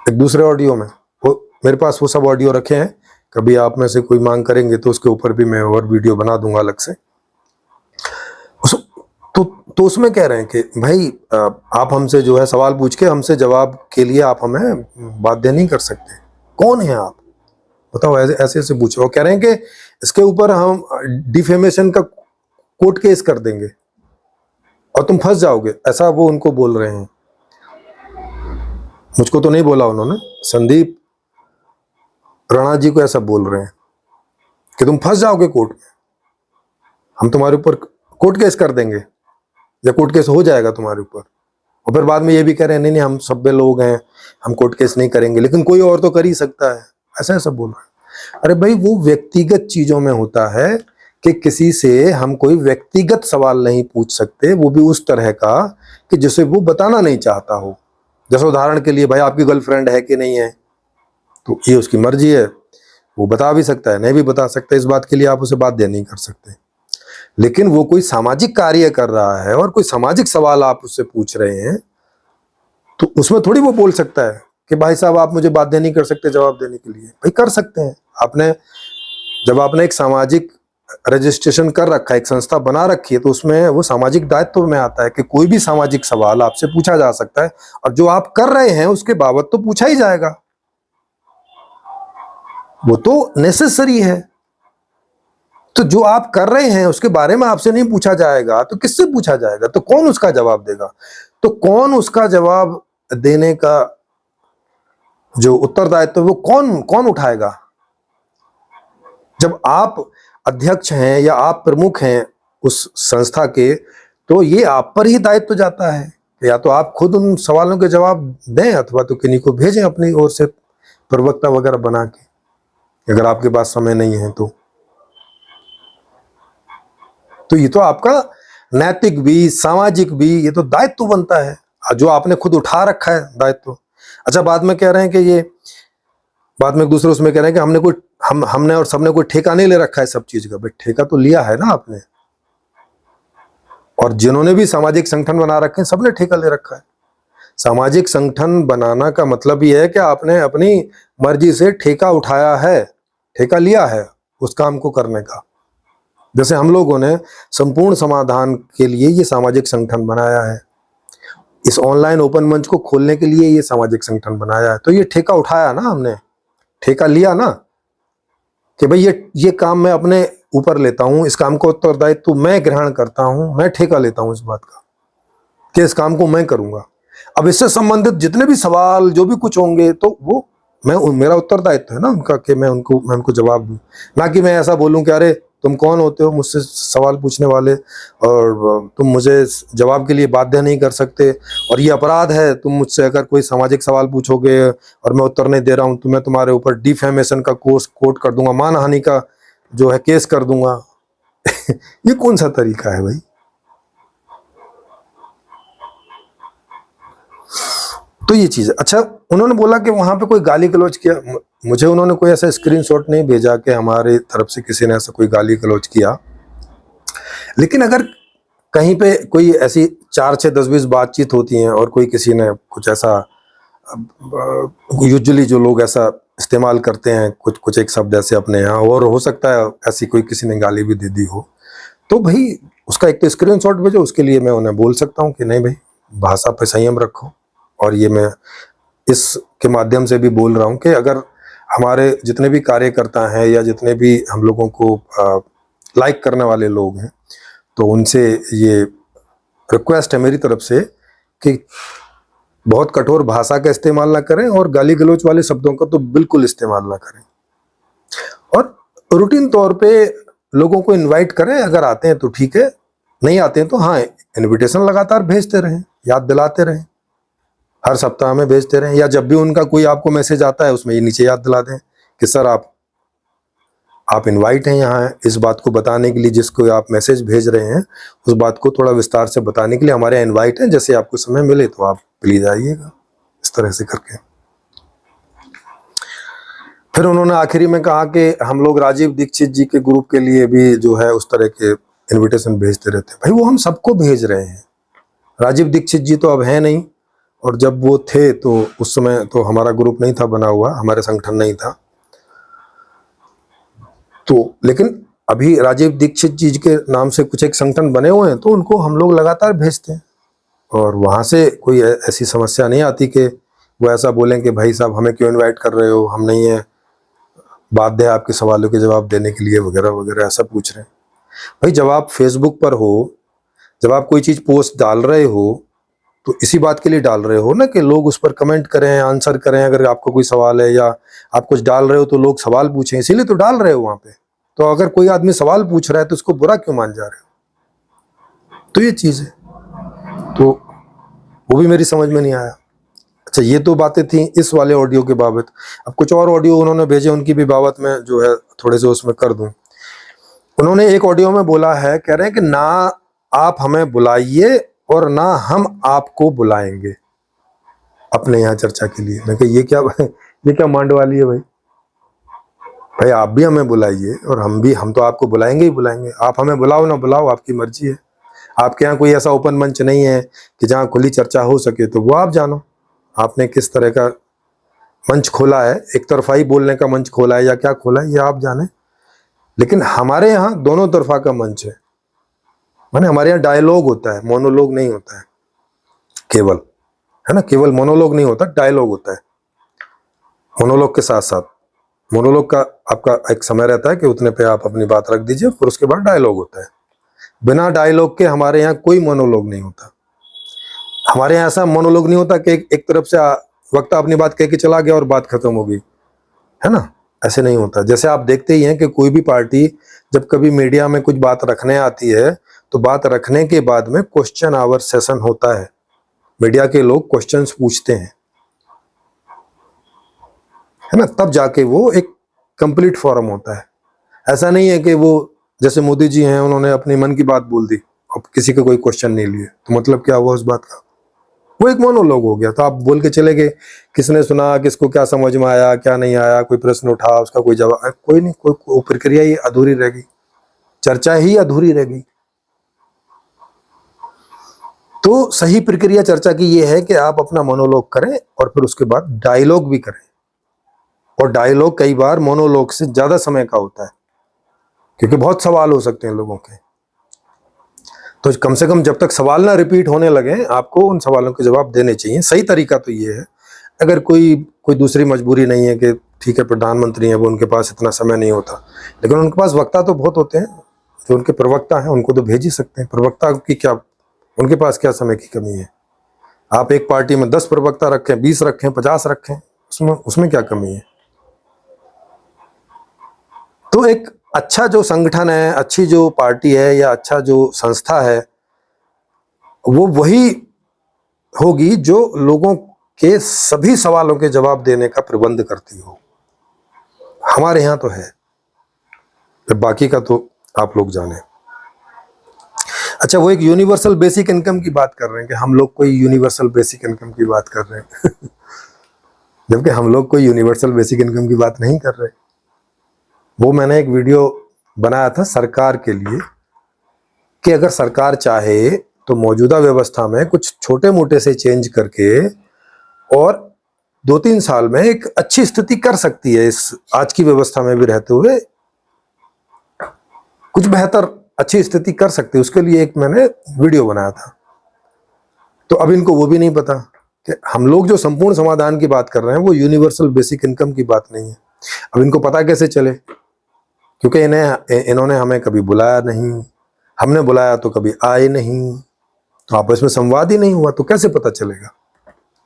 एक दूसरे ऑडियो में, वो मेरे पास वो सब ऑडियो रखे हैं, कभी आप में से कोई मांग करेंगे तो उसके ऊपर भी मैं और वीडियो बना दूंगा अलग से। तो उसमें कह रहे हैं कि भाई आप हमसे जो है सवाल पूछ के हमसे जवाब के लिए आप हमें बाध्य नहीं कर सकते। कौन है आप, बताओ, ऐसे ऐसे पूछ रहे हो। कह रहे हैं कि इसके ऊपर हम डिफेमेशन का कोर्ट केस कर देंगे और तुम फंस जाओगे, ऐसा वो उनको बोल रहे हैं। मुझको तो नहीं बोला उन्होंने, संदीप राणा जी को ऐसा बोल रहे हैं कि तुम फंस जाओगे कोर्ट में, हम तुम्हारे ऊपर कोर्ट केस कर देंगे, या कोर्ट केस हो जाएगा तुम्हारे ऊपर। और फिर बाद में ये भी कह रहे हैं नहीं हम सभ्य लोग हैं, हम कोर्ट केस नहीं करेंगे, लेकिन कोई और तो कर ही सकता है, ऐसा ऐसा बोल रहे हैं। अरे भाई, वो व्यक्तिगत चीजों में होता है कि किसी से हम कोई व्यक्तिगत सवाल नहीं पूछ सकते, वो भी उस तरह का कि जिसे वो बताना नहीं चाहता हो। जैसे उदाहरण के लिए, भाई आपकी गर्लफ्रेंड है कि नहीं है, तो ये उसकी मर्जी है, वो बता भी सकता है, नहीं भी बता सकता, इस बात के लिए आप उसे बाध्य नहीं कर सकते। लेकिन वो कोई सामाजिक कार्य कर रहा है और कोई सामाजिक सवाल आप उससे पूछ रहे हैं, तो उसमें थोड़ी वो बोल सकता है कि भाई साहब आप मुझे बाध्य नहीं कर सकते जवाब देने के लिए। भाई कर सकते हैं, जब आपने एक सामाजिक रजिस्ट्रेशन कर रखा है, एक संस्था बना रखी है, तो उसमें वो सामाजिक दायित्व में आता है कि कोई भी सामाजिक सवाल आपसे पूछा जा सकता है, और जो आप कर रहे हैं उसके बाबत तो पूछा ही जाएगा, वो तो नेसेसरी है। तो जो आप कर रहे हैं उसके बारे में आपसे नहीं पूछा जाएगा तो किससे पूछा जाएगा? तो कौन उसका जवाब देगा? तो कौन उसका जवाब देने का जो उत्तरदायित्व वो कौन उठाएगा? जब आप अध्यक्ष हैं या आप प्रमुख हैं उस संस्था के, तो ये आप पर ही दायित्व जाता है, या तो आप खुद उन सवालों के जवाब दें अथवा तो किन्हीं को भेजें अपनी ओर से प्रवक्ता वगैरह बना के, अगर आपके पास समय नहीं है तो ये तो आपका नैतिक भी सामाजिक भी ये तो दायित्व बनता है, जो आपने खुद उठा रखा है दायित्व। अच्छा, बाद में कह रहे हैं कि ये बाद में एक दूसरे उसमें कह रहे हैं कि हमने और सबने कोई ठेका नहीं ले रखा है सब चीज का। भाई ठेका तो लिया है ना आपने, और जिन्होंने भी सामाजिक संगठन बना रखे हैं सबने ठेका ले रखा है। सामाजिक संगठन बनाना का मतलब ये है कि आपने अपनी मर्जी से ठेका उठाया है, ठेका लिया है उस काम को करने का। जैसे हम लोगों ने संपूर्ण समाधान के लिए ये सामाजिक संगठन बनाया है, इस ऑनलाइन ओपन मंच को खोलने के लिए ये सामाजिक संगठन बनाया है, तो ये ठेका उठाया ना हमने, ठेका लिया ना कि भाई ये काम मैं अपने ऊपर लेता हूं, इस काम को उत्तरदायित्व मैं ग्रहण करता हूं, मैं ठेका लेता हूं इस बात का कि इस काम को मैं करूंगा। अब इससे संबंधित जितने भी सवाल जो भी कुछ होंगे तो वो मेरा उत्तरदायित्व है ना उनका कि मैं उनको जवाब दूं, ना कि मैं ऐसा बोलूं कि अरे तुम कौन होते हो मुझसे सवाल पूछने वाले, और तुम मुझे जवाब के लिए बाध्य नहीं कर सकते, और ये अपराध है तुम मुझसे अगर कोई सामाजिक सवाल पूछोगे और मैं उत्तर नहीं दे रहा हूं तो मैं तुम्हारे ऊपर डिफेमेशन का कोर्ट कर दूंगा, मानहानि का जो है केस कर दूंगा। ये कौन सा तरीका है भाई? तो ये चीज। अच्छा, उन्होंने बोला कि वहां पे कोई गाली गलौज किया। मुझे उन्होंने कोई ऐसा स्क्रीनशॉट नहीं भेजा कि हमारे तरफ से किसी ने ऐसा कोई गाली गलौज किया, लेकिन अगर कहीं पे कोई ऐसी 4 6 10 20 बातचीत होती हैं और कोई किसी ने कुछ ऐसा, यूजुअली जो लोग ऐसा इस्तेमाल करते हैं कुछ एक शब्द ऐसे अपने यहाँ, और हो सकता है ऐसी कोई किसी ने गाली भी दे दी हो, तो भाई उसका एक तो स्क्रीनशॉट भेजो, उसके लिए मैं उन्हें बोल सकता हूँ कि नहीं भाई भाषा पे संयम रखो। और ये मैं इसके माध्यम से भी बोल रहा हूँ कि अगर हमारे जितने भी कार्यकर्ता हैं या जितने भी हम लोगों को लाइक करने वाले लोग हैं, तो उनसे ये रिक्वेस्ट है मेरी तरफ से कि बहुत कठोर भाषा का इस्तेमाल ना करें और गाली गलौज वाले शब्दों का तो बिल्कुल इस्तेमाल ना करें, और रूटीन तौर पे लोगों को इनवाइट करें। अगर आते हैं तो ठीक है, नहीं आते हैं तो हाँ इनविटेशन लगातार भेजते रहें, याद दिलाते रहें, हर सप्ताह में भेजते रहें, या जब भी उनका कोई आपको मैसेज आता है उसमें ये नीचे याद दिला दें कि सर आप इनवाइट हैं यहाँ इस बात को बताने के लिए, जिसको आप मैसेज भेज रहे हैं उस बात को थोड़ा विस्तार से बताने के लिए हमारे यहाँ इनवाइट है, जैसे आपको समय मिले तो आप प्लीज आइएगा, इस तरह से करके। फिर उन्होंने आखिरी में कहा कि हम लोग राजीव दीक्षित जी के ग्रुप के लिए भी जो है उस तरह के इन्विटेशन भेजते रहते हैं। भाई वो हम सबको भेज रहे हैं, राजीव दीक्षित जी तो अब है नहीं, और जब वो थे तो उस समय तो हमारा ग्रुप नहीं था बना हुआ, हमारे संगठन नहीं था, तो लेकिन अभी राजीव दीक्षित जी के नाम से कुछ एक संगठन बने हुए हैं तो उनको हम लोग लगातार भेजते हैं, और वहाँ से कोई ऐसी समस्या नहीं आती कि वो ऐसा बोलें कि भाई साहब हमें क्यों इनवाइट कर रहे हो, हम नहीं है बाध्य है आपके सवालों के जवाब देने के लिए वगैरह वगैरह ऐसा पूछ रहे हैं। भाई जब आप फेसबुक पर हो, जब आप कोई चीज़ पोस्ट डाल रहे हो तो इसी बात के लिए डाल रहे हो ना कि लोग उस पर कमेंट करें, आंसर करें, अगर आपको कोई सवाल है या आप कुछ डाल रहे हो तो लोग सवाल पूछें, इसीलिए तो डाल रहे हो वहाँ पे। तो अगर कोई आदमी सवाल पूछ रहा है तो उसको बुरा क्यों मान जा रहे हो? तो ये चीज़ है, तो वो भी मेरी समझ में नहीं आया। अच्छा, ये तो बातें थी इस वाले ऑडियो के बाबत। अब कुछ और ऑडियो उन्होंने भेजे, उनकी भी बाबत में जो है थोड़े से उसमें कर दूं। उन्होंने एक ऑडियो में बोला है, कह रहे हैं कि ना आप हमें बुलाइए और ना हम आपको बुलाएंगे अपने यहाँ चर्चा के लिए। मैं कहा ये क्या मांड वाली है भाई? भाई आप भी हमें बुलाइए और हम तो आपको बुलाएंगे ही बुलाएंगे। आप हमें बुलाओ ना बुलाओ आपकी मर्जी है। आपके यहाँ कोई ऐसा ओपन मंच नहीं है कि जहाँ खुली चर्चा हो सके, तो वो आप जानो आपने किस तरह का मंच खोला है, एक तरफा ही बोलने का मंच खोला है या क्या खोला है, ये आप जाने। लेकिन हमारे यहाँ दोनों तरफा का मंच है, माने हमारे यहाँ डायलॉग होता है, मोनोलॉग नहीं होता है केवल, है ना, केवल मोनोलॉग नहीं होता, डायलॉग होता है। मोनोलॉग के साथ साथ मोनोलॉग का आपका एक समय रहता है कि उतने पे आप अपनी बात रख दीजिए, फिर उसके बाद डायलॉग होता है। बिना डायलॉग के हमारे यहाँ कोई मोनोलॉग नहीं होता। हमारे यहाँ ऐसा मोनोलॉग नहीं होता कि एक तरफ से वक्ता अपनी बात कह के चला गया और बात खत्म हो गई, है ना, ऐसे नहीं होता। जैसे आप देखते ही हैं कि कोई भी पार्टी जब कभी मीडिया में कुछ बात रखने आती है तो बात रखने के बाद में क्वेश्चन आवर सेशन होता है, मीडिया के लोग क्वेश्चंस पूछते हैं, है ना, तब जाके वो एक कंप्लीट फॉरम होता है। ऐसा नहीं है कि वो जैसे मोदी जी हैं उन्होंने अपने मन की बात बोल दी और किसी का कोई क्वेश्चन नहीं लिए, तो मतलब क्या हुआ उस बात का? वो एक मोनोलॉग हो गया। तो आप बोल के चले गए, किसने सुना, किसको क्या समझ में आया, क्या नहीं आया, कोई प्रश्न उठा, उसका कोई जवाब, कोई नहीं, कोई प्रक्रिया ही अधूरी रह गई, चर्चा ही अधूरी रह गई। तो सही प्रक्रिया चर्चा की ये है कि आप अपना मोनोलॉग करें और फिर उसके बाद डायलॉग भी करें। और डायलॉग कई बार मोनोलॉग से ज्यादा समय का होता है, क्योंकि बहुत सवाल हो सकते हैं लोगों के। तो कम से कम जब तक सवाल ना रिपीट होने लगे, आपको उन सवालों के जवाब देने चाहिए। सही तरीका तो ये है, अगर कोई दूसरी मजबूरी नहीं है कि ठीक है प्रधानमंत्री हैं, वो उनके पास इतना समय नहीं होता, लेकिन उनके पास वक्ता तो बहुत होते हैं, जो उनके प्रवक्ता हैं उनको तो भेज ही सकते हैं। प्रवक्ता की क्या, उनके पास क्या समय की कमी है? आप एक पार्टी में 10 प्रवक्ता रखें, 20 रखें, 50 रखें, उसमें क्या कमी है? तो एक अच्छा जो संगठन है, अच्छी जो पार्टी है या अच्छा जो संस्था है, वो वही होगी जो लोगों के सभी सवालों के जवाब देने का प्रबंध करती हो। हमारे यहाँ तो है, फिर बाकी का तो आप लोग जाने। अच्छा, वो एक यूनिवर्सल बेसिक इनकम की बात कर रहे हैं कि हम लोग कोई यूनिवर्सल बेसिक इनकम की बात कर रहे हैं जबकि हम लोग कोई यूनिवर्सल बेसिक इनकम की बात नहीं कर रहे। वो मैंने एक वीडियो बनाया था सरकार के लिए कि अगर सरकार चाहे तो मौजूदा व्यवस्था में कुछ छोटे मोटे से चेंज करके और 2-3 साल में एक अच्छी स्थिति कर सकती है। इस आज की व्यवस्था में भी रहते हुए कुछ बेहतर अच्छी स्थिति कर सकती है, उसके लिए एक मैंने वीडियो बनाया था। तो अब इनको वो भी नहीं पता कि हम लोग जो संपूर्ण समाधान की बात कर रहे हैं वो यूनिवर्सल बेसिक इनकम की बात नहीं है। अब इनको पता कैसे चले, क्योंकि इन्होंने हमें कभी बुलाया नहीं, हमने बुलाया तो कभी आए नहीं, तो आपस में संवाद ही नहीं हुआ, तो कैसे पता चलेगा?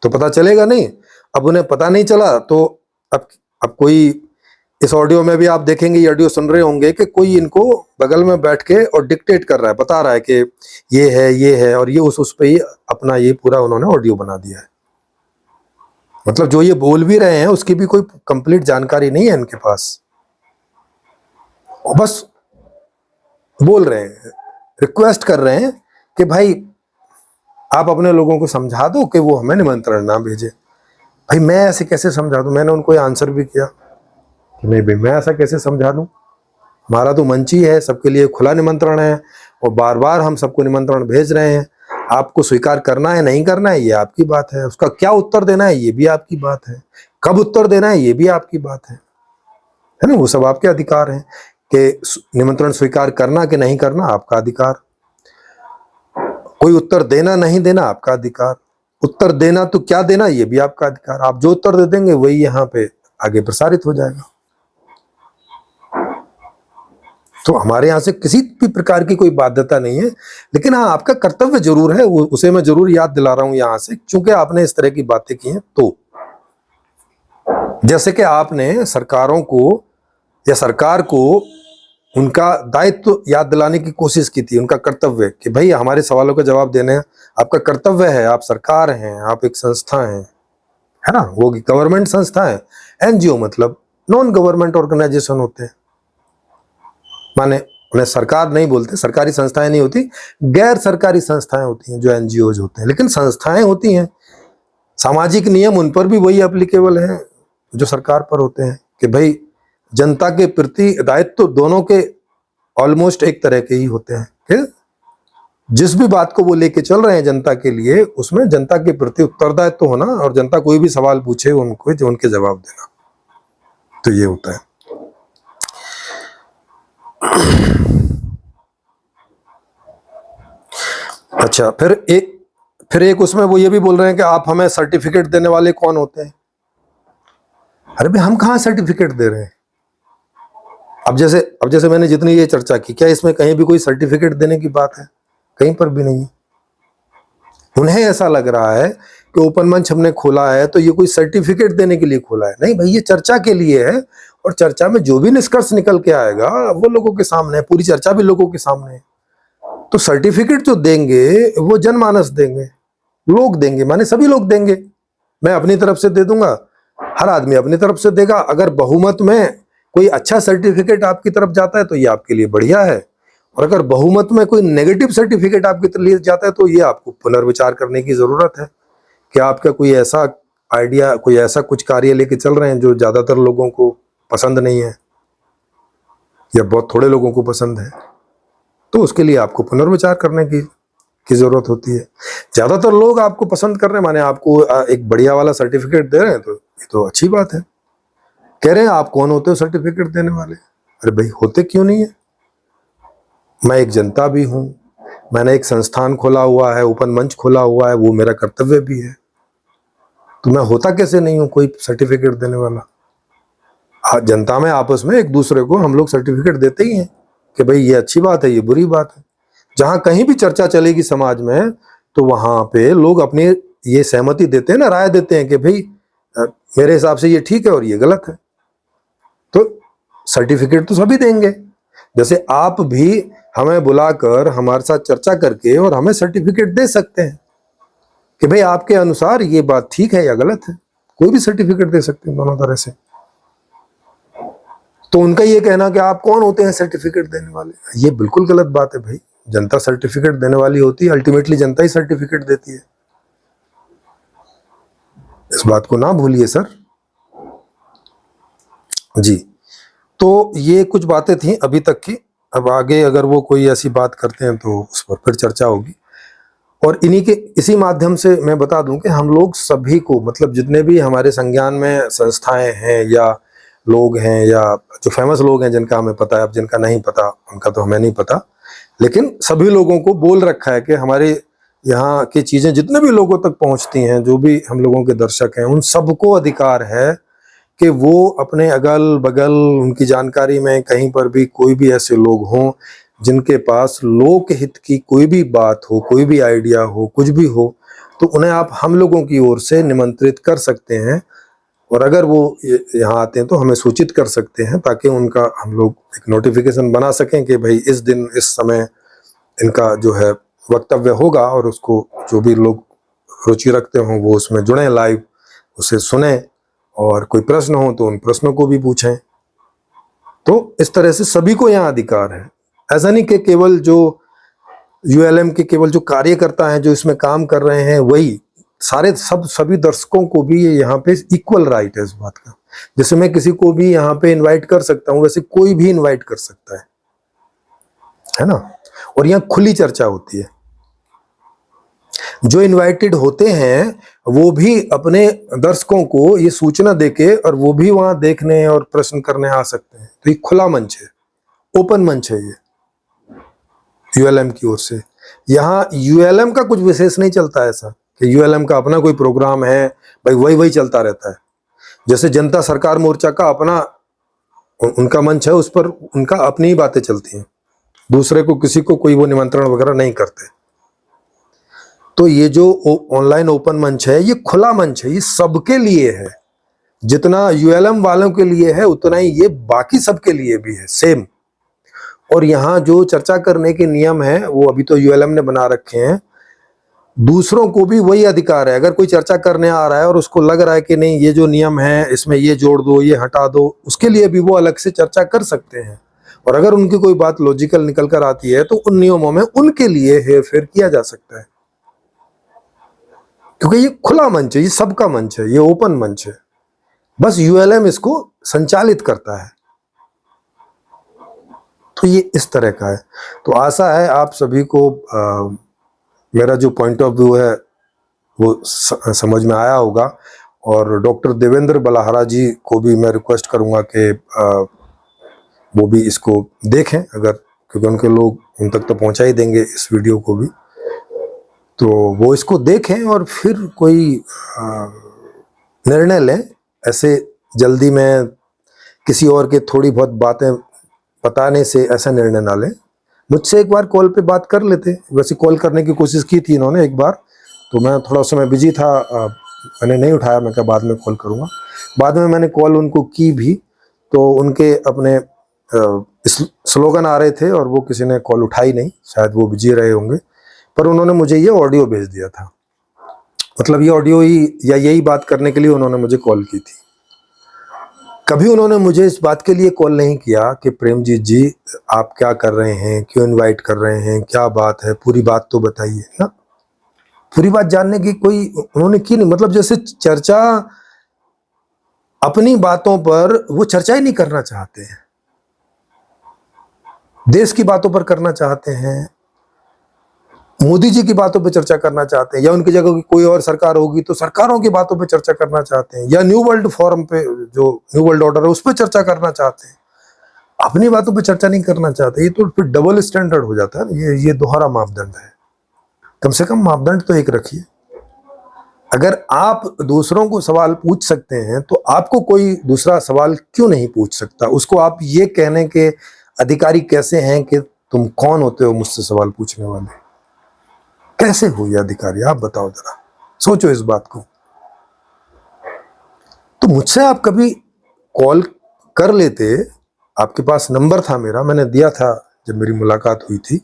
तो पता चलेगा नहीं। अब उन्हें पता नहीं चला तो अब कोई, इस ऑडियो में भी आप देखेंगे, ये ऑडियो सुन रहे होंगे कि कोई इनको बगल में बैठ के और डिक्टेट कर रहा है, बता रहा है कि ये है और ये उस पे ही अपना ये पूरा उन्होंने ऑडियो बना दिया है। मतलब जो ये बोल भी रहे हैं उसकी भी कोई कंप्लीट जानकारी नहीं है इनके पास, और बस बोल रहे हैं, रिक्वेस्ट कर रहे हैं कि भाई आप अपने लोगों को समझा दो कि वो हमें निमंत्रण ना भेजे। भाई मैं ऐसे कैसे समझा दूं? मैंने उनको आंसर भी किया कि नहीं भाई, मैं ऐसा कैसे समझा दूं? हमारा तो मंच ही है, सबके लिए खुला निमंत्रण है और बार बार हम सबको निमंत्रण भेज रहे हैं। आपको स्वीकार करना है नहीं करना है ये आपकी बात है, उसका क्या उत्तर देना है ये भी आपकी बात है, कब उत्तर देना है ये भी आपकी बात है ना? वो सब आपके अधिकार हैं कि निमंत्रण स्वीकार करना कि नहीं करना आपका अधिकार, कोई उत्तर देना नहीं देना आपका अधिकार, उत्तर देना तो क्या देना ये भी आपका अधिकार। आप जो उत्तर दे देंगे वही यहाँ पे आगे प्रसारित हो जाएगा। तो हमारे यहाँ से किसी भी प्रकार की कोई बाध्यता नहीं है, लेकिन हाँ आपका कर्तव्य जरूर है, उसे मैं जरूर याद दिला रहा हूं यहाँ से, क्योंकि आपने इस तरह की बातें की हैं। तो जैसे कि आपने सरकारों को या सरकार को उनका दायित्व याद दिलाने की कोशिश की थी, उनका कर्तव्य कि भाई हमारे सवालों का जवाब देने आपका कर्तव्य है, आप सरकार हैं, आप एक संस्था हैं, है ना? वो गवर्नमेंट संस्था है। एनजीओ मतलब नॉन गवर्नमेंट ऑर्गेनाइजेशन होते हैं, माने उन्हें सरकार नहीं बोलते, सरकारी संस्थाएं नहीं होती, गैर सरकारी संस्थाएं होती हैं जो एनजीओज होते हैं, लेकिन संस्थाएं होती हैं। सामाजिक नियम उन पर भी वही एप्लीकेबल हैं जो सरकार पर होते हैं कि भाई जनता के प्रति दायित्व तो दोनों के ऑलमोस्ट एक तरह के ही होते हैं कि जिस भी बात को वो लेके चल रहे हैं जनता के लिए, उसमें जनता के प्रति उत्तरदायित्व तो होना और जनता कोई भी सवाल पूछे उनको जो उनके जवाब देना, तो ये होता है। अच्छा, फिर एक उसमें वो ये भी बोल रहे हैं कि आप हमें सर्टिफिकेट देने वाले कौन होते हैं? अरे भाई हम कहाँ सर्टिफिकेट दे रहे हैं? अब जैसे मैंने जितनी ये चर्चा की, क्या इसमें कहीं भी कोई सर्टिफिकेट देने की बात है? कहीं पर भी नहीं। उन्हें ऐसा लग रहा है कि ओपन मंच हमने खोला है तो ये कोई सर्टिफिकेट देने के लिए खोला है। नहीं भाई, ये चर्चा के लिए है और चर्चा में जो भी निष्कर्ष निकल के आएगा वो लोगों के सामने है, पूरी चर्चा भी लोगों के सामने है। तो सर्टिफिकेट जो देंगे वो जनमानस देंगे, लोग देंगे, माने सभी लोग देंगे। मैं अपनी तरफ से दे दूंगा, हर आदमी अपनी तरफ से देगा। अगर बहुमत में कोई अच्छा सर्टिफिकेट आपकी तरफ जाता है तो ये आपके लिए बढ़िया है, और अगर बहुमत में कोई नेगेटिव सर्टिफिकेट आपके लिए जाता है तो ये आपको पुनर्विचार करने की जरूरत है क्या आपका कोई ऐसा आइडिया, कोई ऐसा कुछ कार्य लेके चल रहे हैं जो ज़्यादातर लोगों को पसंद नहीं है या बहुत थोड़े लोगों को पसंद है? तो उसके लिए आपको पुनर्विचार करने की ज़रूरत होती है। ज़्यादातर लोग आपको पसंद कर रहे हैं, माने आपको एक बढ़िया वाला सर्टिफिकेट दे रहे हैं, तो ये तो अच्छी बात है। कह रहे हैं आप कौन होते हो सर्टिफिकेट देने वाले? अरे भाई, होते क्यों नहीं है? मैं एक जनता भी हूँ, मैंने एक संस्थान खोला हुआ है, ओपन मंच खोला हुआ है, वो मेरा कर्तव्य भी है। तो मैं होता कैसे नहीं हूँ कोई सर्टिफिकेट देने वाला? जनता में आपस में एक दूसरे को हम लोग सर्टिफिकेट देते ही हैं कि भाई ये अच्छी बात है, ये बुरी बात है। जहाँ कहीं भी चर्चा चलेगी समाज में, तो वहाँ पे लोग अपनी ये सहमति देते हैं ना, राय देते हैं कि भाई मेरे हिसाब से ये ठीक है और ये गलत है। तो सर्टिफिकेट तो सभी देंगे। जैसे आप भी हमें बुलाकर हमारे साथ चर्चा करके और हमें सर्टिफिकेट दे सकते हैं कि भाई आपके अनुसार ये बात ठीक है या गलत है। कोई भी सर्टिफिकेट दे सकते हैं दोनों तरह से। तो उनका ये कहना कि आप कौन होते हैं सर्टिफिकेट देने वाले, ये बिल्कुल गलत बात है भाई। जनता सर्टिफिकेट देने वाली होती है, अल्टीमेटली जनता ही सर्टिफिकेट देती है। इस बात को ना भूलिए सर जी। तो ये कुछ बातें थी अभी तक की। अब आगे अगर वो कोई ऐसी बात करते हैं तो उस पर फिर चर्चा होगी। और इसी माध्यम से मैं बता दूं कि हम लोग सभी को, मतलब जितने भी हमारे संज्ञान में संस्थाएं हैं या लोग हैं या जो फेमस लोग हैं जिनका हमें पता है, अब जिनका नहीं पता उनका तो हमें नहीं पता, लेकिन सभी लोगों को बोल रखा है कि हमारे यहाँ की चीज़ें जितने भी लोगों तक पहुँचती हैं, जो भी हम लोगों के दर्शक हैं, उन सबको अधिकार है कि वो अपने अगल बगल उनकी जानकारी में कहीं पर भी कोई भी ऐसे लोग हों जिनके पास लोक हित की कोई भी बात हो, कोई भी आइडिया हो, कुछ भी हो, तो उन्हें आप हम लोगों की ओर से निमंत्रित कर सकते हैं। और अगर वो यहाँ आते हैं तो हमें सूचित कर सकते हैं, ताकि उनका हम लोग एक नोटिफिकेशन बना सकें कि भाई इस दिन इस समय इनका जो है वक्तव्य होगा, और उसको जो भी लोग रुचि रखते हों वो उसमें जुड़ें, लाइव उसे सुने, और कोई प्रश्न हो तो उन प्रश्नों को भी पूछें। तो इस तरह से सभी को यहाँ अधिकार है। ऐसा नहीं कि केवल जो यूएलएम के केवल जो कार्यकर्ता हैं जो इसमें काम कर रहे हैं वही, सारे सभी दर्शकों को भी यहाँ पे इक्वल राइट है इस बात का। जैसे मैं किसी को भी यहाँ पे इनवाइट कर सकता हूँ, वैसे कोई भी इनवाइट कर सकता है ना। और यहाँ खुली चर्चा होती है। जो इनवाइटेड होते हैं वो भी अपने दर्शकों को ये सूचना देके और वो भी वहां देखने और प्रश्न करने आ सकते हैं। तो ये खुला मंच है, ओपन मंच है ये यूएलएम की ओर से। यहाँ यूएलएम का कुछ विशेष नहीं चलता ऐसा कि यूएलएम का अपना कोई प्रोग्राम है, भाई वही चलता रहता है। जैसे जनता सरकार मोर्चा का अपना उनका मंच है, उस पर उनका अपनी ही बातें चलती हैं, दूसरे को किसी को कोई वो निमंत्रण वगैरह नहीं करते। तो ये जो ऑनलाइन ओपन मंच है ये खुला मंच है, ये सबके लिए है। जितना यूएलएम वालों के लिए है उतना ही ये बाकी सबके लिए भी है, सेम। और यहाँ जो चर्चा करने के नियम है वो अभी तो यूएलएम ने बना रखे हैं, दूसरों को भी वही अधिकार है। अगर कोई चर्चा करने आ रहा है और उसको लग रहा है कि नहीं ये जो नियम है इसमें ये जोड़ दो, ये हटा दो, उसके लिए भी वो अलग से चर्चा कर सकते हैं। और अगर उनकी कोई बात लॉजिकल निकल कर आती है तो उन नियमों में उनके लिए हेरफेर किया जा सकता है, क्योंकि ये खुला मंच है, ये सबका मंच है, ये ओपन मंच है। बस यूएलएम इसको संचालित करता है। तो ये इस तरह का है। तो आशा है आप सभी को मेरा जो पॉइंट ऑफ व्यू है वो समझ में आया होगा। और डॉक्टर देवेंद्र बलाहरा जी को भी मैं रिक्वेस्ट करूंगा कि वो भी इसको देखें, अगर, क्योंकि उनके लोग उन तक तो पहुंचा ही देंगे इस वीडियो को भी, तो वो इसको देखें और फिर कोई निर्णय लें। ऐसे जल्दी में किसी और के थोड़ी बहुत बातें बताने से ऐसा निर्णय ना लें। मुझसे एक बार कॉल पे बात कर लेते, वैसे कॉल करने की कोशिश की थी इन्होंने एक बार, तो मैं थोड़ा समय बिजी था, मैंने नहीं उठाया। मैं कहा बाद में कॉल करूँगा। बाद में मैंने कॉल उनको की भी, तो उनके अपने स्लोगन आ रहे थे और वो किसी ने कॉल उठाई नहीं, शायद वो बिजी रहे होंगे। पर उन्होंने मुझे ये ऑडियो भेज दिया था, मतलब ये ऑडियो ही या यही बात करने के लिए उन्होंने मुझे कॉल की थी। कभी उन्होंने मुझे इस बात के लिए कॉल नहीं किया कि प्रेमजीत जी आप क्या कर रहे हैं, क्यों इनवाइट कर रहे हैं, क्या बात है, पूरी बात तो बताइए ना। पूरी बात जानने की कोई उन्होंने की नहीं। मतलब जैसे चर्चा अपनी बातों पर वो चर्चा ही नहीं करना चाहते हैं, देश की बातों पर करना चाहते हैं, मोदी जी की बातों पे चर्चा करना चाहते हैं, या उनकी जगह कोई और सरकार होगी तो सरकारों की बातों पे चर्चा करना चाहते हैं, या न्यू वर्ल्ड फोरम पे जो न्यू वर्ल्ड ऑर्डर है उस पर चर्चा करना चाहते हैं, अपनी बातों पे चर्चा नहीं करना चाहते। ये तो फिर डबल स्टैंडर्ड हो जाता है, ये दोहरा मापदंड है। कम से कम मापदंड तो एक रखिए। अगर आप दूसरों को सवाल पूछ सकते हैं तो आपको कोई दूसरा सवाल क्यों नहीं पूछ सकता? उसको आप ये कहने के अधिकारी कैसे हैं कि तुम कौन होते हो मुझसे सवाल पूछने वाले? कैसे हो ये अधिकारी? आप बताओ जरा, सोचो इस बात को। तो मुझसे आप कभी कॉल कर लेते, आपके पास नंबर था मेरा, मैंने दिया था जब मेरी मुलाकात हुई थी,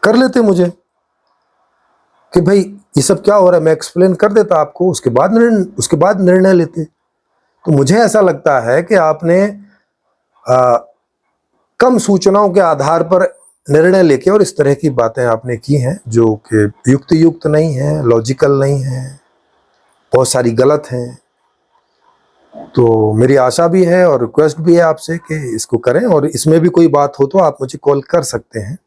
कर लेते मुझे कि भाई ये सब क्या हो रहा है, मैं एक्सप्लेन कर देता आपको, उसके बाद निर्णय लेते। तो मुझे ऐसा लगता है कि आपने कम सूचनाओं के आधार पर निर्णय लेके और इस तरह की बातें आपने की हैं जो कि युक्त नहीं है, लॉजिकल नहीं है, बहुत सारी गलत हैं। तो मेरी आशा भी है और रिक्वेस्ट भी है आपसे कि इसको करें, और इसमें भी कोई बात हो तो आप मुझे कॉल कर सकते हैं।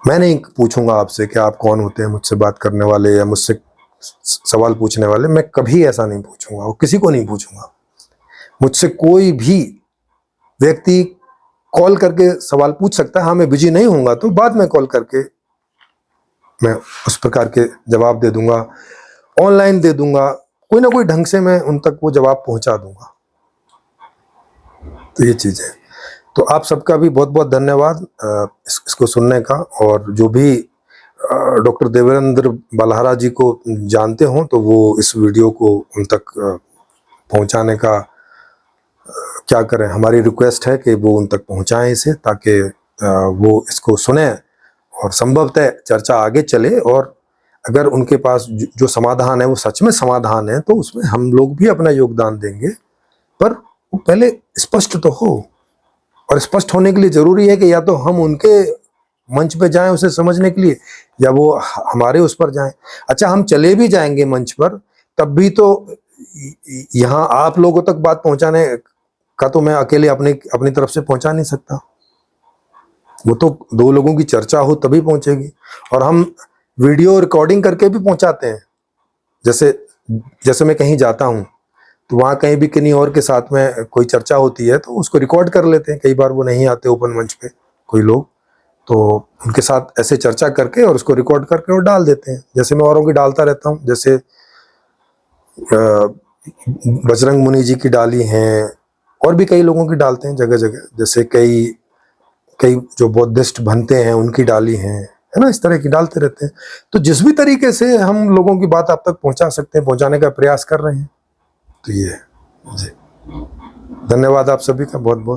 मैं नहीं पूछूंगा आपसे कि आप कौन होते हैं मुझसे बात करने वाले या मुझसे सवाल पूछने वाले, मैं कभी ऐसा नहीं पूछूंगा और किसी को नहीं पूछूंगा। मुझसे कोई भी व्यक्ति कॉल करके सवाल पूछ सकता है। हाँ, मैं बिजी नहीं होऊंगा तो बाद में कॉल करके मैं उस प्रकार के जवाब दे दूंगा, ऑनलाइन दे दूंगा, कोई ना कोई ढंग से मैं उन तक वो जवाब पहुंचा दूंगा। तो ये चीज़ है। तो आप सबका भी बहुत बहुत धन्यवाद इसको सुनने का। और जो भी डॉक्टर देवेंद्र बलहारा जी को जानते हों तो वो इस वीडियो को उन तक पहुंचाने का क्या करें, हमारी रिक्वेस्ट है कि वो उन तक पहुंचाएं इसे, ताकि वो इसको सुने और संभवतः चर्चा आगे चले। और अगर उनके पास जो समाधान है वो सच में समाधान है तो उसमें हम लोग भी अपना योगदान देंगे, पर वो पहले स्पष्ट तो हो। और स्पष्ट होने के लिए जरूरी है कि या तो हम उनके मंच पे जाएं उसे समझने के लिए, या वो हमारे उस पर जाएं। अच्छा, हम चले भी जाएंगे मंच पर तब भी तो यहाँ आप लोगों तक बात पहुंचाने का तो मैं अकेले अपनी तरफ से पहुंचा नहीं सकता। वो तो दो लोगों की चर्चा हो तभी पहुंचेगी। और हम वीडियो रिकॉर्डिंग करके भी पहुंचाते हैं। जैसे मैं कहीं जाता हूं तो वहाँ कहीं भी किन्हीं और के साथ में कोई चर्चा होती है तो उसको रिकॉर्ड कर लेते हैं। कई बार वो नहीं आते ओपन मंच पे कोई लोग, तो उनके साथ ऐसे चर्चा करके और उसको रिकॉर्ड करके और डाल देते हैं, जैसे मैं औरों की डालता रहता हूँ। जैसे बजरंग मुनि जी की डाली हैं, और भी कई लोगों की डालते हैं जगह जगह। जैसे कई जो बौद्धिस्ट बनते हैं उनकी डाली हैं, है ना, इस तरह की डालते रहते हैं। तो जिस भी तरीके से हम लोगों की बात आप तक पहुंचा सकते हैं, पहुंचाने का प्रयास कर रहे हैं। तो ये जी, धन्यवाद आप सभी का बहुत बहुत।